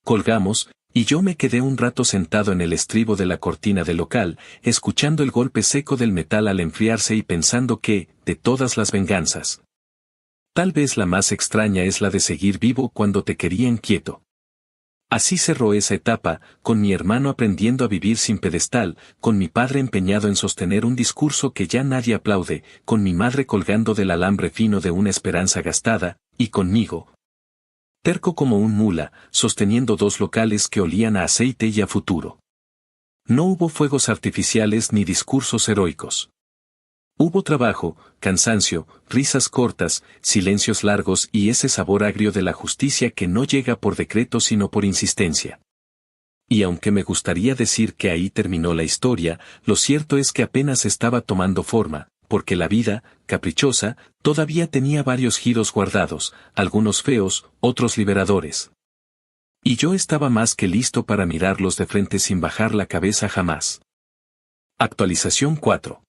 Colgamos, y yo me quedé un rato sentado en el estribo de la cortina del local, escuchando el golpe seco del metal al enfriarse y pensando que, de todas las venganzas, tal vez la más extraña es la de seguir vivo cuando te querían quieto. Así cerró esa etapa, con mi hermano aprendiendo a vivir sin pedestal, con mi padre empeñado en sostener un discurso que ya nadie aplaude, con mi madre colgando del alambre fino de una esperanza gastada, y conmigo, terco como un mula, sosteniendo dos locales que olían a aceite y a futuro. No hubo fuegos artificiales ni discursos heroicos. Hubo trabajo, cansancio, risas cortas, silencios largos y ese sabor agrio de la justicia que no llega por decreto sino por insistencia. Y aunque me gustaría decir que ahí terminó la historia, lo cierto es que apenas estaba tomando forma, porque la vida, caprichosa, todavía tenía varios giros guardados, algunos feos, otros liberadores. Y yo estaba más que listo para mirarlos de frente sin bajar la cabeza jamás. Actualización 4.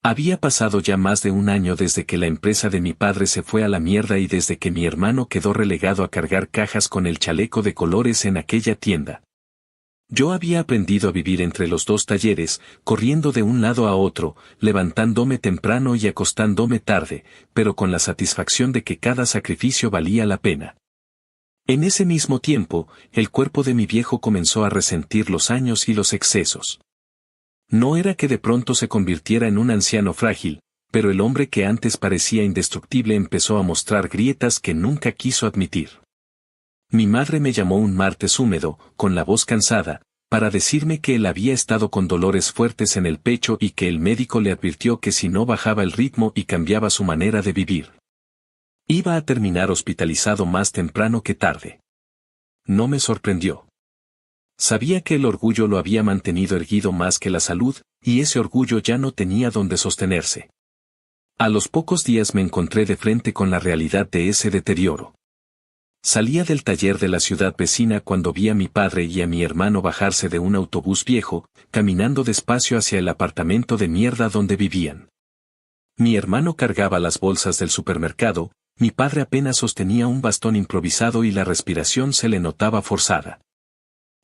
Había pasado ya más de un año desde que la empresa de mi padre se fue a la mierda y desde que mi hermano quedó relegado a cargar cajas con el chaleco de colores en aquella tienda. Yo había aprendido a vivir entre los dos talleres, corriendo de un lado a otro, levantándome temprano y acostándome tarde, pero con la satisfacción de que cada sacrificio valía la pena. En ese mismo tiempo, el cuerpo de mi viejo comenzó a resentir los años y los excesos. No era que de pronto se convirtiera en un anciano frágil, pero el hombre que antes parecía indestructible empezó a mostrar grietas que nunca quiso admitir. Mi madre me llamó un martes húmedo, con la voz cansada, para decirme que él había estado con dolores fuertes en el pecho y que el médico le advirtió que si no bajaba el ritmo y cambiaba su manera de vivir, iba a terminar hospitalizado más temprano que tarde. No me sorprendió. Sabía que el orgullo lo había mantenido erguido más que la salud, y ese orgullo ya no tenía donde sostenerse. A los pocos días me encontré de frente con la realidad de ese deterioro. Salía del taller de la ciudad vecina cuando vi a mi padre y a mi hermano bajarse de un autobús viejo, caminando despacio hacia el apartamento de mierda donde vivían. Mi hermano cargaba las bolsas del supermercado, mi padre apenas sostenía un bastón improvisado y la respiración se le notaba forzada.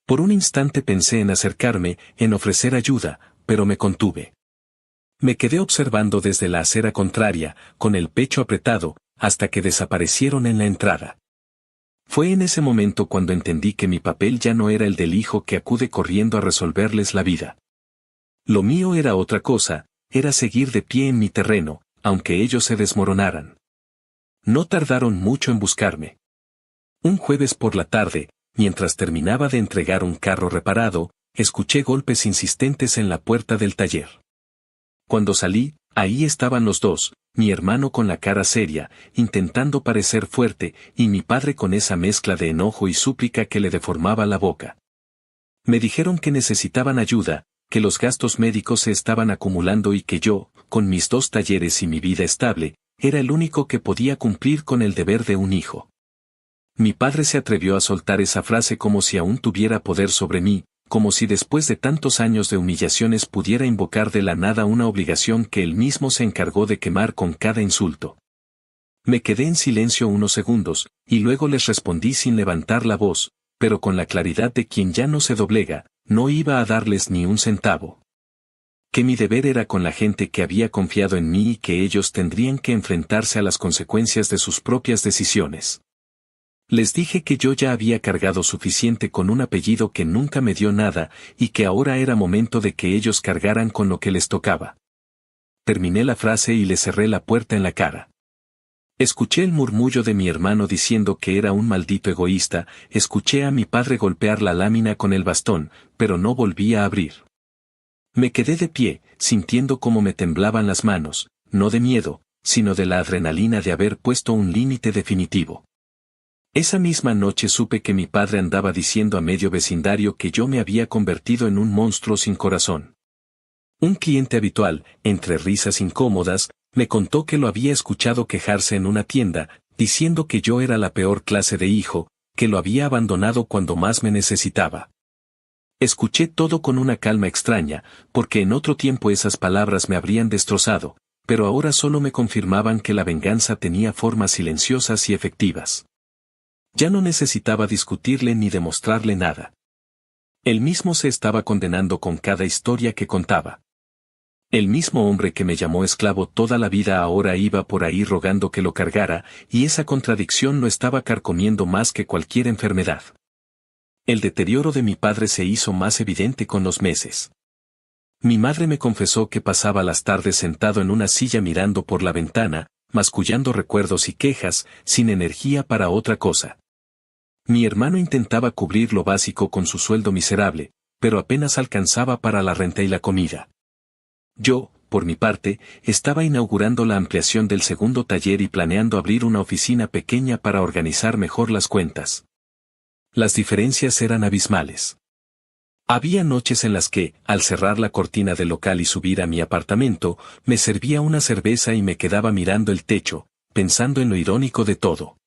Por un instante pensé en acercarme, en ofrecer ayuda, pero me contuve. Me quedé observando desde la acera contraria, con el pecho apretado, hasta que desaparecieron en la entrada. Fue en ese momento cuando entendí que mi papel ya no era el del hijo que acude corriendo a resolverles la vida. Lo mío era otra cosa, era seguir de pie en mi terreno, aunque ellos se desmoronaran. No tardaron mucho en buscarme. Un jueves por la tarde, mientras terminaba de entregar un carro reparado, escuché golpes insistentes en la puerta del taller. Cuando salí, ahí estaban los dos, mi hermano con la cara seria, intentando parecer fuerte, y mi padre con esa mezcla de enojo y súplica que le deformaba la boca. Me dijeron que necesitaban ayuda, que los gastos médicos se estaban acumulando y que yo, con mis dos talleres y mi vida estable, era el único que podía cumplir con el deber de un hijo. Mi padre se atrevió a soltar esa frase como si aún tuviera poder sobre mí, como si después de tantos años de humillaciones pudiera invocar de la nada una obligación que él mismo se encargó de quemar con cada insulto. Me quedé en silencio unos segundos, y luego les respondí sin levantar la voz, pero con la claridad de quien ya no se doblega, no iba a darles ni un centavo. Que mi deber era con la gente que había confiado en mí y que ellos tendrían que enfrentarse a las consecuencias de sus propias decisiones. Les dije que yo ya había cargado suficiente con un apellido que nunca me dio nada, y que ahora era momento de que ellos cargaran con lo que les tocaba. Terminé la frase y le cerré la puerta en la cara. Escuché el murmullo de mi hermano diciendo que era un maldito egoísta, escuché a mi padre golpear la lámina con el bastón, pero no volví a abrir. Me quedé de pie, sintiendo cómo me temblaban las manos, no de miedo, sino de la adrenalina de haber puesto un límite definitivo. Esa misma noche supe que mi padre andaba diciendo a medio vecindario que yo me había convertido en un monstruo sin corazón. Un cliente habitual, entre risas incómodas, me contó que lo había escuchado quejarse en una tienda, diciendo que yo era la peor clase de hijo, que lo había abandonado cuando más me necesitaba. Escuché todo con una calma extraña, porque en otro tiempo esas palabras me habrían destrozado, pero ahora solo me confirmaban que la venganza tenía formas silenciosas y efectivas. Ya no necesitaba discutirle ni demostrarle nada. Él mismo se estaba condenando con cada historia que contaba. El mismo hombre que me llamó esclavo toda la vida ahora iba por ahí rogando que lo cargara, y esa contradicción lo estaba carcomiendo más que cualquier enfermedad. El deterioro de mi padre se hizo más evidente con los meses. Mi madre me confesó que pasaba las tardes sentado en una silla mirando por la ventana, mascullando recuerdos y quejas, sin energía para otra cosa. Mi hermano intentaba cubrir lo básico con su sueldo miserable, pero apenas alcanzaba para la renta y la comida. Yo, por mi parte, estaba inaugurando la ampliación del segundo taller y planeando abrir una oficina pequeña para organizar mejor las cuentas. Las diferencias eran abismales. Había noches en las que, al cerrar la cortina del local y subir a mi apartamento, me servía una cerveza y me quedaba mirando el techo, pensando en lo irónico de todo.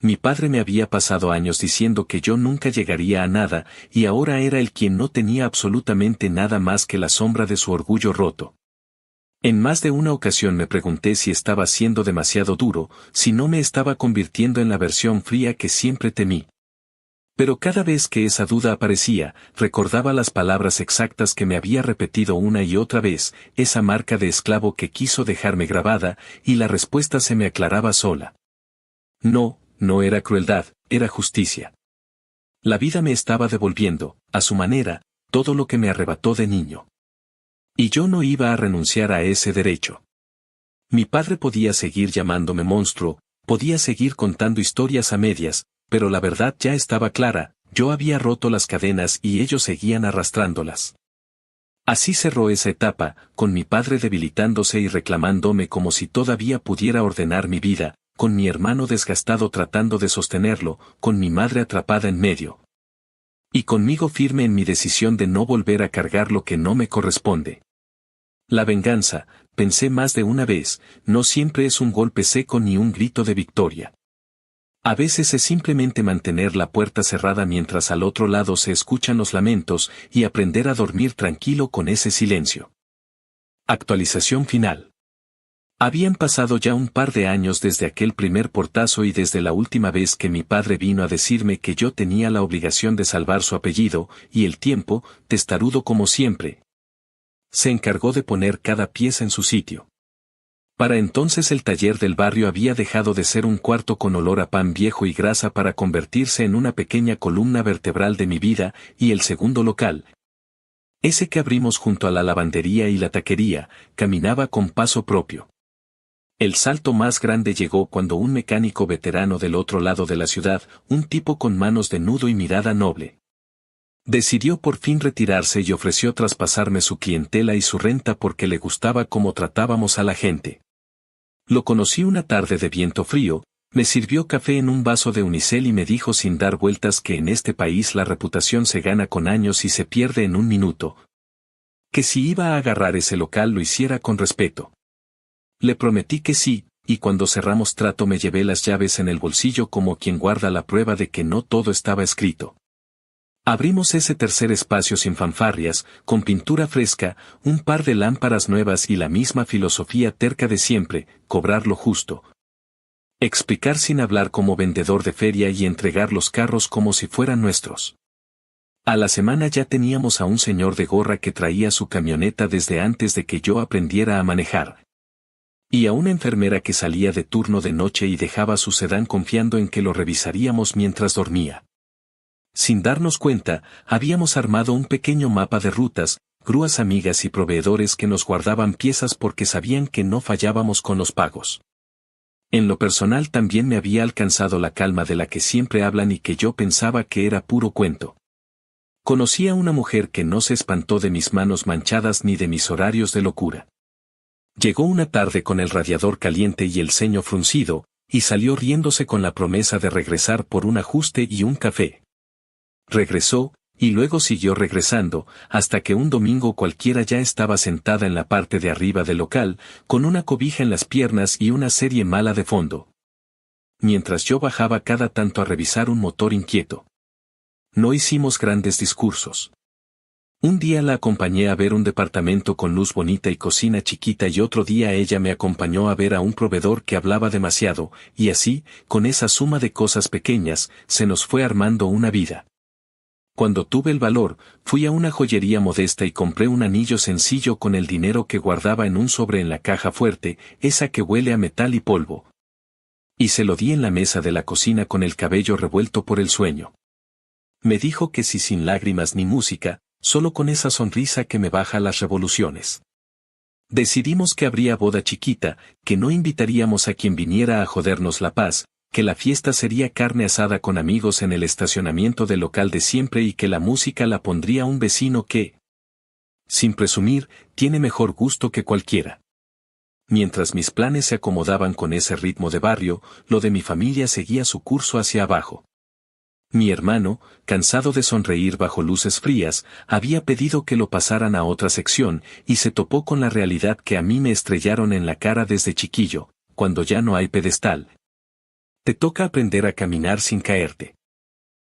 Mi padre me había pasado años diciendo que yo nunca llegaría a nada, y ahora era el quien no tenía absolutamente nada más que la sombra de su orgullo roto. En más de una ocasión me pregunté si estaba siendo demasiado duro, si no me estaba convirtiendo en la versión fría que siempre temí. Pero cada vez que esa duda aparecía, recordaba las palabras exactas que me había repetido una y otra vez, esa marca de esclavo que quiso dejarme grabada, y la respuesta se me aclaraba sola. No, no era crueldad, era justicia. La vida me estaba devolviendo, a su manera, todo lo que me arrebató de niño. Y yo no iba a renunciar a ese derecho. Mi padre podía seguir llamándome monstruo, podía seguir contando historias a medias, pero la verdad ya estaba clara, yo había roto las cadenas y ellos seguían arrastrándolas. Así cerró esa etapa, con mi padre debilitándose y reclamándome como si todavía pudiera ordenar mi vida, con mi hermano desgastado tratando de sostenerlo, con mi madre atrapada en medio. Y conmigo firme en mi decisión de no volver a cargar lo que no me corresponde. La venganza, pensé más de una vez, no siempre es un golpe seco ni un grito de victoria. A veces es simplemente mantener la puerta cerrada mientras al otro lado se escuchan los lamentos y aprender a dormir tranquilo con ese silencio. Actualización final. Habían pasado ya un par de años desde aquel primer portazo y desde la última vez que mi padre vino a decirme que yo tenía la obligación de salvar su apellido, y el tiempo, testarudo como siempre, se encargó de poner cada pieza en su sitio. Para entonces el taller del barrio había dejado de ser un cuarto con olor a pan viejo y grasa para convertirse en una pequeña columna vertebral de mi vida, y el segundo local, ese que abrimos junto a la lavandería y la taquería, caminaba con paso propio. El salto más grande llegó cuando un mecánico veterano del otro lado de la ciudad, un tipo con manos de nudo y mirada noble, decidió por fin retirarse y ofreció traspasarme su clientela y su renta porque le gustaba cómo tratábamos a la gente. Lo conocí una tarde de viento frío, me sirvió café en un vaso de unicel y me dijo sin dar vueltas que en este país la reputación se gana con años y se pierde en un minuto. Que si iba a agarrar ese local lo hiciera con respeto. Le prometí que sí, y cuando cerramos trato me llevé las llaves en el bolsillo como quien guarda la prueba de que no todo estaba escrito. Abrimos ese tercer espacio sin fanfarrias, con pintura fresca, un par de lámparas nuevas y la misma filosofía terca de siempre, cobrar lo justo. Explicar sin hablar como vendedor de feria y entregar los carros como si fueran nuestros. A la semana ya teníamos a un señor de gorra que traía su camioneta desde antes de que yo aprendiera a manejar. Y a una enfermera que salía de turno de noche y dejaba su sedán confiando en que lo revisaríamos mientras dormía. Sin darnos cuenta, habíamos armado un pequeño mapa de rutas, grúas amigas y proveedores que nos guardaban piezas porque sabían que no fallábamos con los pagos. En lo personal también me había alcanzado la calma de la que siempre hablan y que yo pensaba que era puro cuento. Conocí a una mujer que no se espantó de mis manos manchadas ni de mis horarios de locura. Llegó una tarde con el radiador caliente y el ceño fruncido, y salió riéndose con la promesa de regresar por un ajuste y un café. Regresó, y luego siguió regresando, hasta que un domingo cualquiera ya estaba sentada en la parte de arriba del local, con una cobija en las piernas y una serie mala de fondo. Mientras yo bajaba cada tanto a revisar un motor inquieto. No hicimos grandes discursos. Un día la acompañé a ver un departamento con luz bonita y cocina chiquita y otro día ella me acompañó a ver a un proveedor que hablaba demasiado, y así, con esa suma de cosas pequeñas, se nos fue armando una vida. Cuando tuve el valor, fui a una joyería modesta y compré un anillo sencillo con el dinero que guardaba en un sobre en la caja fuerte, esa que huele a metal y polvo. Y se lo di en la mesa de la cocina con el cabello revuelto por el sueño. Me dijo que si sin lágrimas ni música, solo con esa sonrisa que me baja las revoluciones. Decidimos que habría boda chiquita, que no invitaríamos a quien viniera a jodernos la paz, que la fiesta sería carne asada con amigos en el estacionamiento del local de siempre y que la música la pondría un vecino que, sin presumir, tiene mejor gusto que cualquiera. Mientras mis planes se acomodaban con ese ritmo de barrio, lo de mi familia seguía su curso hacia abajo. Mi hermano, cansado de sonreír bajo luces frías, había pedido que lo pasaran a otra sección, y se topó con la realidad que a mí me estrellaron en la cara desde chiquillo: cuando ya no hay pedestal, te toca aprender a caminar sin caerte.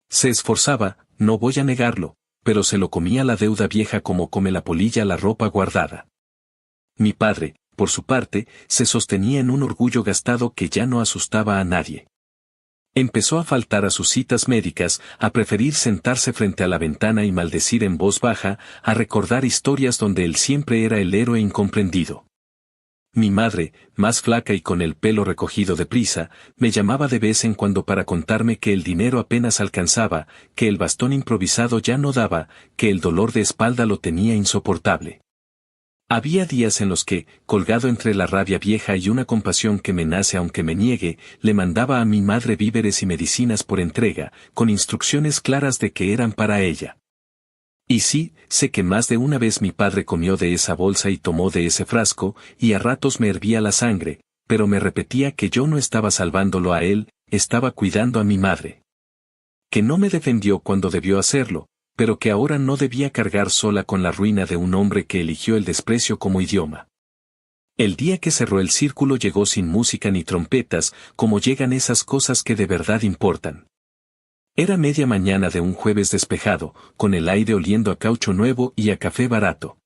Se esforzaba, no voy a negarlo, pero se lo comía la deuda vieja como come la polilla la ropa guardada. Mi padre, por su parte, se sostenía en un orgullo gastado que ya no asustaba a nadie. Empezó a faltar a sus citas médicas, a preferir sentarse frente a la ventana y maldecir en voz baja, a recordar historias donde él siempre era el héroe incomprendido. Mi madre, más flaca y con el pelo recogido deprisa, me llamaba de vez en cuando para contarme que el dinero apenas alcanzaba, que el bastón improvisado ya no daba, que el dolor de espalda lo tenía insoportable. Había días en los que, colgado entre la rabia vieja y una compasión que me nace aunque me niegue, le mandaba a mi madre víveres y medicinas por entrega, con instrucciones claras de que eran para ella. Y sí, sé que más de una vez mi padre comió de esa bolsa y tomó de ese frasco, y a ratos me hervía la sangre, pero me repetía que yo no estaba salvándolo a él, estaba cuidando a mi madre. Que no me defendió cuando debió hacerlo, pero que ahora no debía cargar sola con la ruina de un hombre que eligió el desprecio como idioma. El día que cerró el círculo llegó sin música ni trompetas, como llegan esas cosas que de verdad importan. Era media mañana de un jueves despejado, con el aire oliendo a caucho nuevo y a café barato.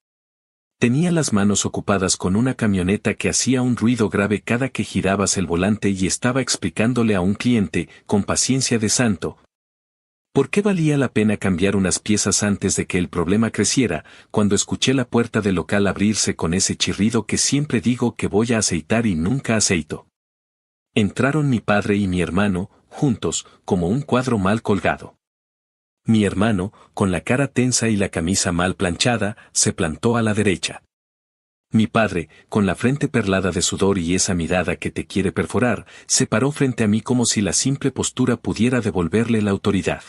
Tenía las manos ocupadas con una camioneta que hacía un ruido grave cada que girabas el volante y estaba explicándole a un cliente, con paciencia de santo, ¿por qué valía la pena cambiar unas piezas antes de que el problema creciera, cuando escuché la puerta del local abrirse con ese chirrido que siempre digo que voy a aceitar y nunca aceito? Entraron mi padre y mi hermano, juntos, como un cuadro mal colgado. Mi hermano, con la cara tensa y la camisa mal planchada, se plantó a la derecha. Mi padre, con la frente perlada de sudor y esa mirada que te quiere perforar, se paró frente a mí como si la simple postura pudiera devolverle la autoridad.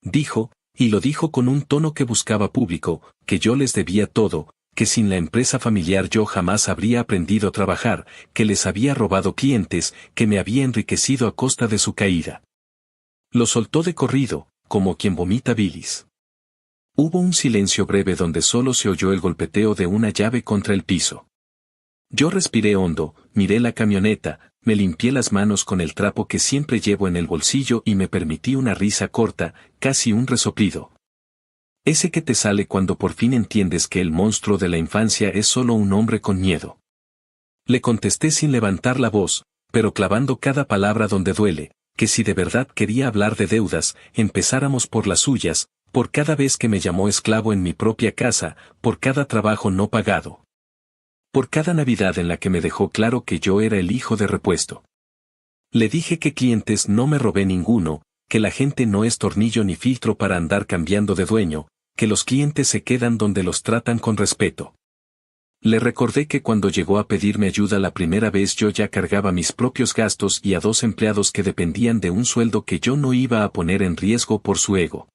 Dijo, y lo dijo con un tono que buscaba público, que yo les debía todo, que sin la empresa familiar yo jamás habría aprendido a trabajar, que les había robado clientes, que me había enriquecido a costa de su caída. Lo soltó de corrido, como quien vomita bilis. Hubo un silencio breve donde solo se oyó el golpeteo de una llave contra el piso. Yo respiré hondo, miré la camioneta, me limpié las manos con el trapo que siempre llevo en el bolsillo y me permití una risa corta, casi un resoplido. Ese que te sale cuando por fin entiendes que el monstruo de la infancia es solo un hombre con miedo. Le contesté sin levantar la voz, pero clavando cada palabra donde duele, que si de verdad quería hablar de deudas, empezáramos por las suyas, por cada vez que me llamó esclavo en mi propia casa, por cada trabajo no pagado. Por cada Navidad en la que me dejó claro que yo era el hijo de repuesto. Le dije que clientes no me robé ninguno, que la gente no es tornillo ni filtro para andar cambiando de dueño, que los clientes se quedan donde los tratan con respeto. Le recordé que cuando llegó a pedirme ayuda la primera vez yo ya cargaba mis propios gastos y a 2 empleados que dependían de un sueldo que yo no iba a poner en riesgo por su ego.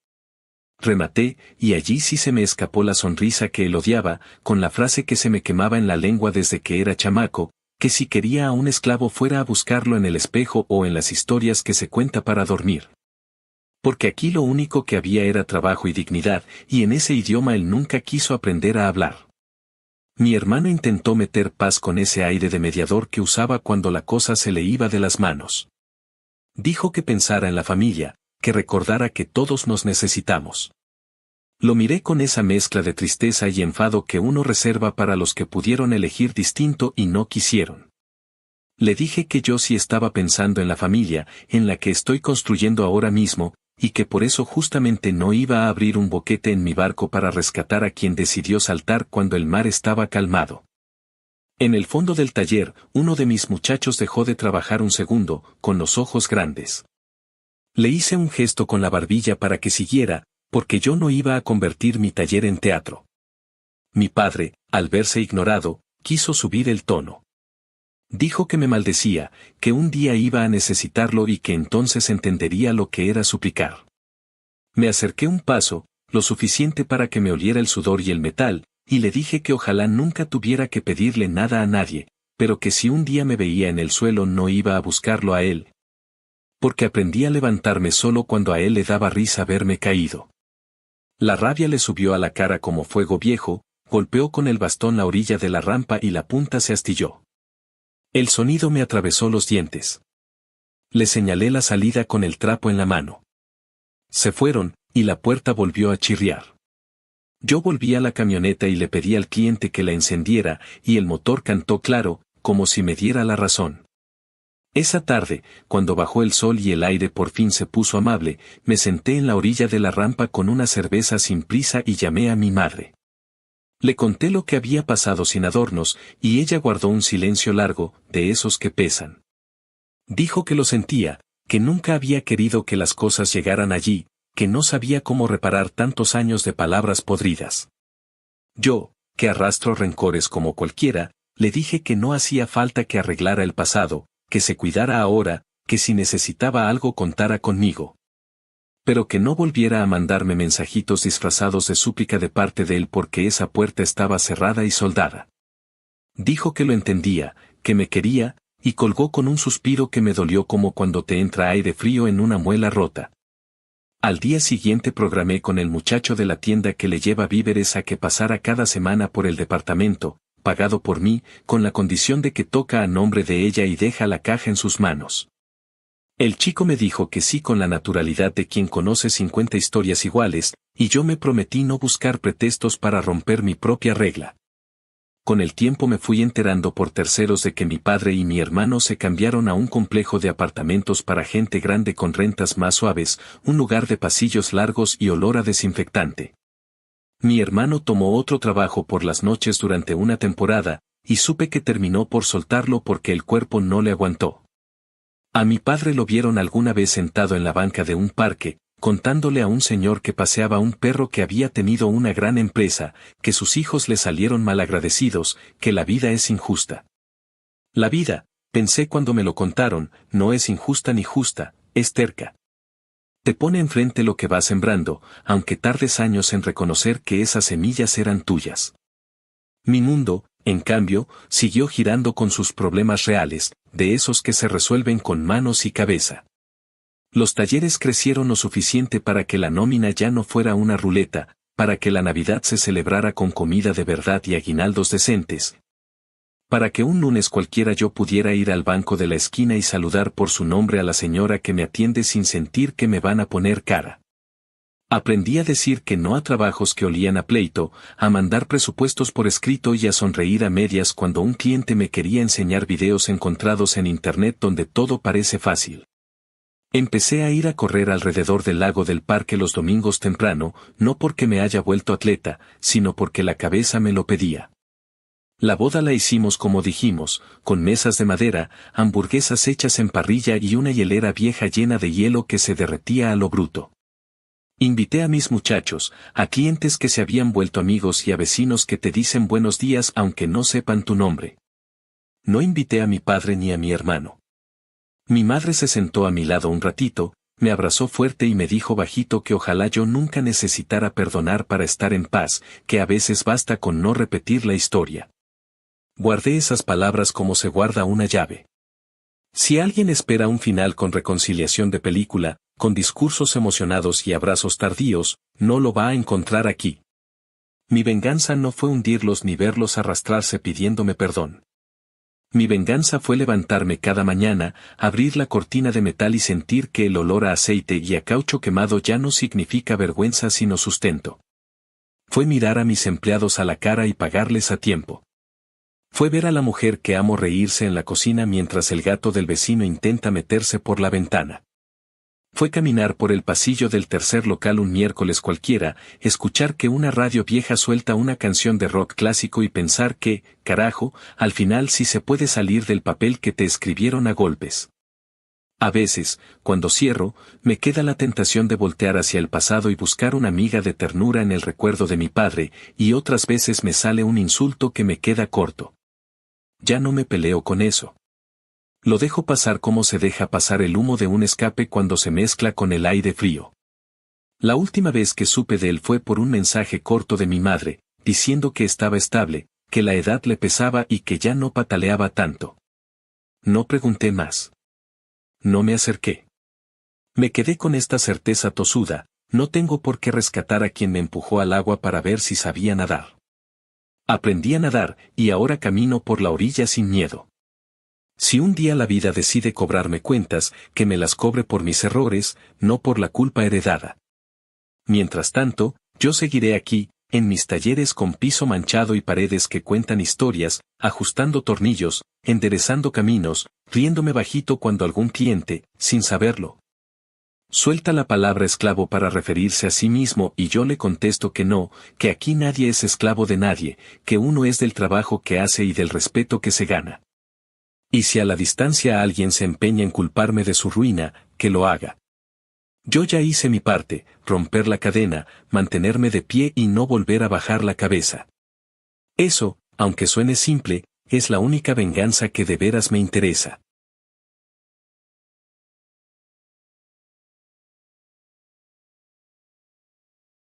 Rematé, y allí sí se me escapó la sonrisa que él odiaba, con la frase que se me quemaba en la lengua desde que era chamaco, que si quería a un esclavo fuera a buscarlo en el espejo o en las historias que se cuenta para dormir. Porque aquí lo único que había era trabajo y dignidad, y en ese idioma él nunca quiso aprender a hablar. Mi hermano intentó meter paz con ese aire de mediador que usaba cuando la cosa se le iba de las manos. Dijo que pensara en la familia, que recordara que todos nos necesitamos. Lo miré con esa mezcla de tristeza y enfado que uno reserva para los que pudieron elegir distinto y no quisieron. Le dije que yo sí estaba pensando en la familia, en la que estoy construyendo ahora mismo, y que por eso justamente no iba a abrir un boquete en mi barco para rescatar a quien decidió saltar cuando el mar estaba calmado. En el fondo del taller, uno de mis muchachos dejó de trabajar un segundo, con los ojos grandes. Le hice un gesto con la barbilla para que siguiera, porque yo no iba a convertir mi taller en teatro. Mi padre, al verse ignorado, quiso subir el tono. Dijo que me maldecía, que un día iba a necesitarlo y que entonces entendería lo que era suplicar. Me acerqué un paso, lo suficiente para que me oliera el sudor y el metal, y le dije que ojalá nunca tuviera que pedirle nada a nadie, pero que si un día me veía en el suelo no iba a buscarlo a él. Porque aprendí a levantarme solo cuando a él le daba risa verme caído. La rabia le subió a la cara como fuego viejo, golpeó con el bastón la orilla de la rampa y la punta se astilló. El sonido me atravesó los dientes. Le señalé la salida con el trapo en la mano. Se fueron, y la puerta volvió a chirriar. Yo volví a la camioneta y le pedí al cliente que la encendiera, y el motor cantó claro, como si me diera la razón. Esa tarde, cuando bajó el sol y el aire por fin se puso amable, me senté en la orilla de la rampa con una cerveza sin prisa y llamé a mi madre. Le conté lo que había pasado sin adornos, y ella guardó un silencio largo, de esos que pesan. Dijo que lo sentía, que nunca había querido que las cosas llegaran allí, que no sabía cómo reparar tantos años de palabras podridas. Yo, que arrastro rencores como cualquiera, le dije que no hacía falta que arreglara el pasado, que se cuidara ahora, que si necesitaba algo contara conmigo. Pero que no volviera a mandarme mensajitos disfrazados de súplica de parte de él porque esa puerta estaba cerrada y soldada. Dijo que lo entendía, que me quería, y colgó con un suspiro que me dolió como cuando te entra aire frío en una muela rota. Al día siguiente programé con el muchacho de la tienda que le lleva víveres a que pasara cada semana por el departamento, pagado por mí, con la condición de que toca a nombre de ella y deja la caja en sus manos. El chico me dijo que sí con la naturalidad de quien conoce 50 historias iguales, y yo me prometí no buscar pretextos para romper mi propia regla. Con el tiempo me fui enterando por terceros de que mi padre y mi hermano se cambiaron a un complejo de apartamentos para gente grande con rentas más suaves, un lugar de pasillos largos y olor a desinfectante. Mi hermano tomó otro trabajo por las noches durante una temporada, y supe que terminó por soltarlo porque el cuerpo no le aguantó. A mi padre lo vieron alguna vez sentado en la banca de un parque, contándole a un señor que paseaba un perro que había tenido una gran empresa, que sus hijos le salieron malagradecidos, que la vida es injusta. La vida, pensé cuando me lo contaron, no es injusta ni justa, es terca. Te pone enfrente lo que vas sembrando, aunque tardes años en reconocer que esas semillas eran tuyas. Mi mundo, en cambio, siguió girando con sus problemas reales, de esos que se resuelven con manos y cabeza. Los talleres crecieron lo suficiente para que la nómina ya no fuera una ruleta, para que la Navidad se celebrara con comida de verdad y aguinaldos decentes. Para que un lunes cualquiera yo pudiera ir al banco de la esquina y saludar por su nombre a la señora que me atiende sin sentir que me van a poner cara. Aprendí a decir que no a trabajos que olían a pleito, a mandar presupuestos por escrito y a sonreír a medias cuando un cliente me quería enseñar videos encontrados en internet donde todo parece fácil. Empecé a ir a correr alrededor del lago del parque los domingos temprano, no porque me haya vuelto atleta, sino porque la cabeza me lo pedía. La boda la hicimos como dijimos, con mesas de madera, hamburguesas hechas en parrilla y una hielera vieja llena de hielo que se derretía a lo bruto. Invité a mis muchachos, a clientes que se habían vuelto amigos y a vecinos que te dicen buenos días aunque no sepan tu nombre. No invité a mi padre ni a mi hermano. Mi madre se sentó a mi lado un ratito, me abrazó fuerte y me dijo bajito que ojalá yo nunca necesitara perdonar para estar en paz, que a veces basta con no repetir la historia. Guardé esas palabras como se guarda una llave. Si alguien espera un final con reconciliación de película, con discursos emocionados y abrazos tardíos, no lo va a encontrar aquí. Mi venganza no fue hundirlos ni verlos arrastrarse pidiéndome perdón. Mi venganza fue levantarme cada mañana, abrir la cortina de metal y sentir que el olor a aceite y a caucho quemado ya no significa vergüenza sino sustento. Fue mirar a mis empleados a la cara y pagarles a tiempo. Fue ver a la mujer que amo reírse en la cocina mientras el gato del vecino intenta meterse por la ventana. Fue caminar por el pasillo del tercer local un miércoles cualquiera, escuchar que una radio vieja suelta una canción de rock clásico y pensar que, carajo, al final sí se puede salir del papel que te escribieron a golpes. A veces, cuando cierro, me queda la tentación de voltear hacia el pasado y buscar una miga de ternura en el recuerdo de mi padre, y otras veces me sale un insulto que me queda corto. Ya no me peleo con eso. Lo dejo pasar como se deja pasar el humo de un escape cuando se mezcla con el aire frío. La última vez que supe de él fue por un mensaje corto de mi madre, diciendo que estaba estable, que la edad le pesaba y que ya no pataleaba tanto. No pregunté más. No me acerqué. Me quedé con esta certeza tosuda, no tengo por qué rescatar a quien me empujó al agua para ver si sabía nadar. Aprendí a nadar, y ahora camino por la orilla sin miedo. Si un día la vida decide cobrarme cuentas, que me las cobre por mis errores, no por la culpa heredada. Mientras tanto, yo seguiré aquí, en mis talleres con piso manchado y paredes que cuentan historias, ajustando tornillos, enderezando caminos, riéndome bajito cuando algún cliente, sin saberlo, suelta la palabra esclavo para referirse a sí mismo y yo le contesto que no, que aquí nadie es esclavo de nadie, que uno es del trabajo que hace y del respeto que se gana. Y si a la distancia alguien se empeña en culparme de su ruina, que lo haga. Yo ya hice mi parte, romper la cadena, mantenerme de pie y no volver a bajar la cabeza. Eso, aunque suene simple, es la única venganza que de veras me interesa.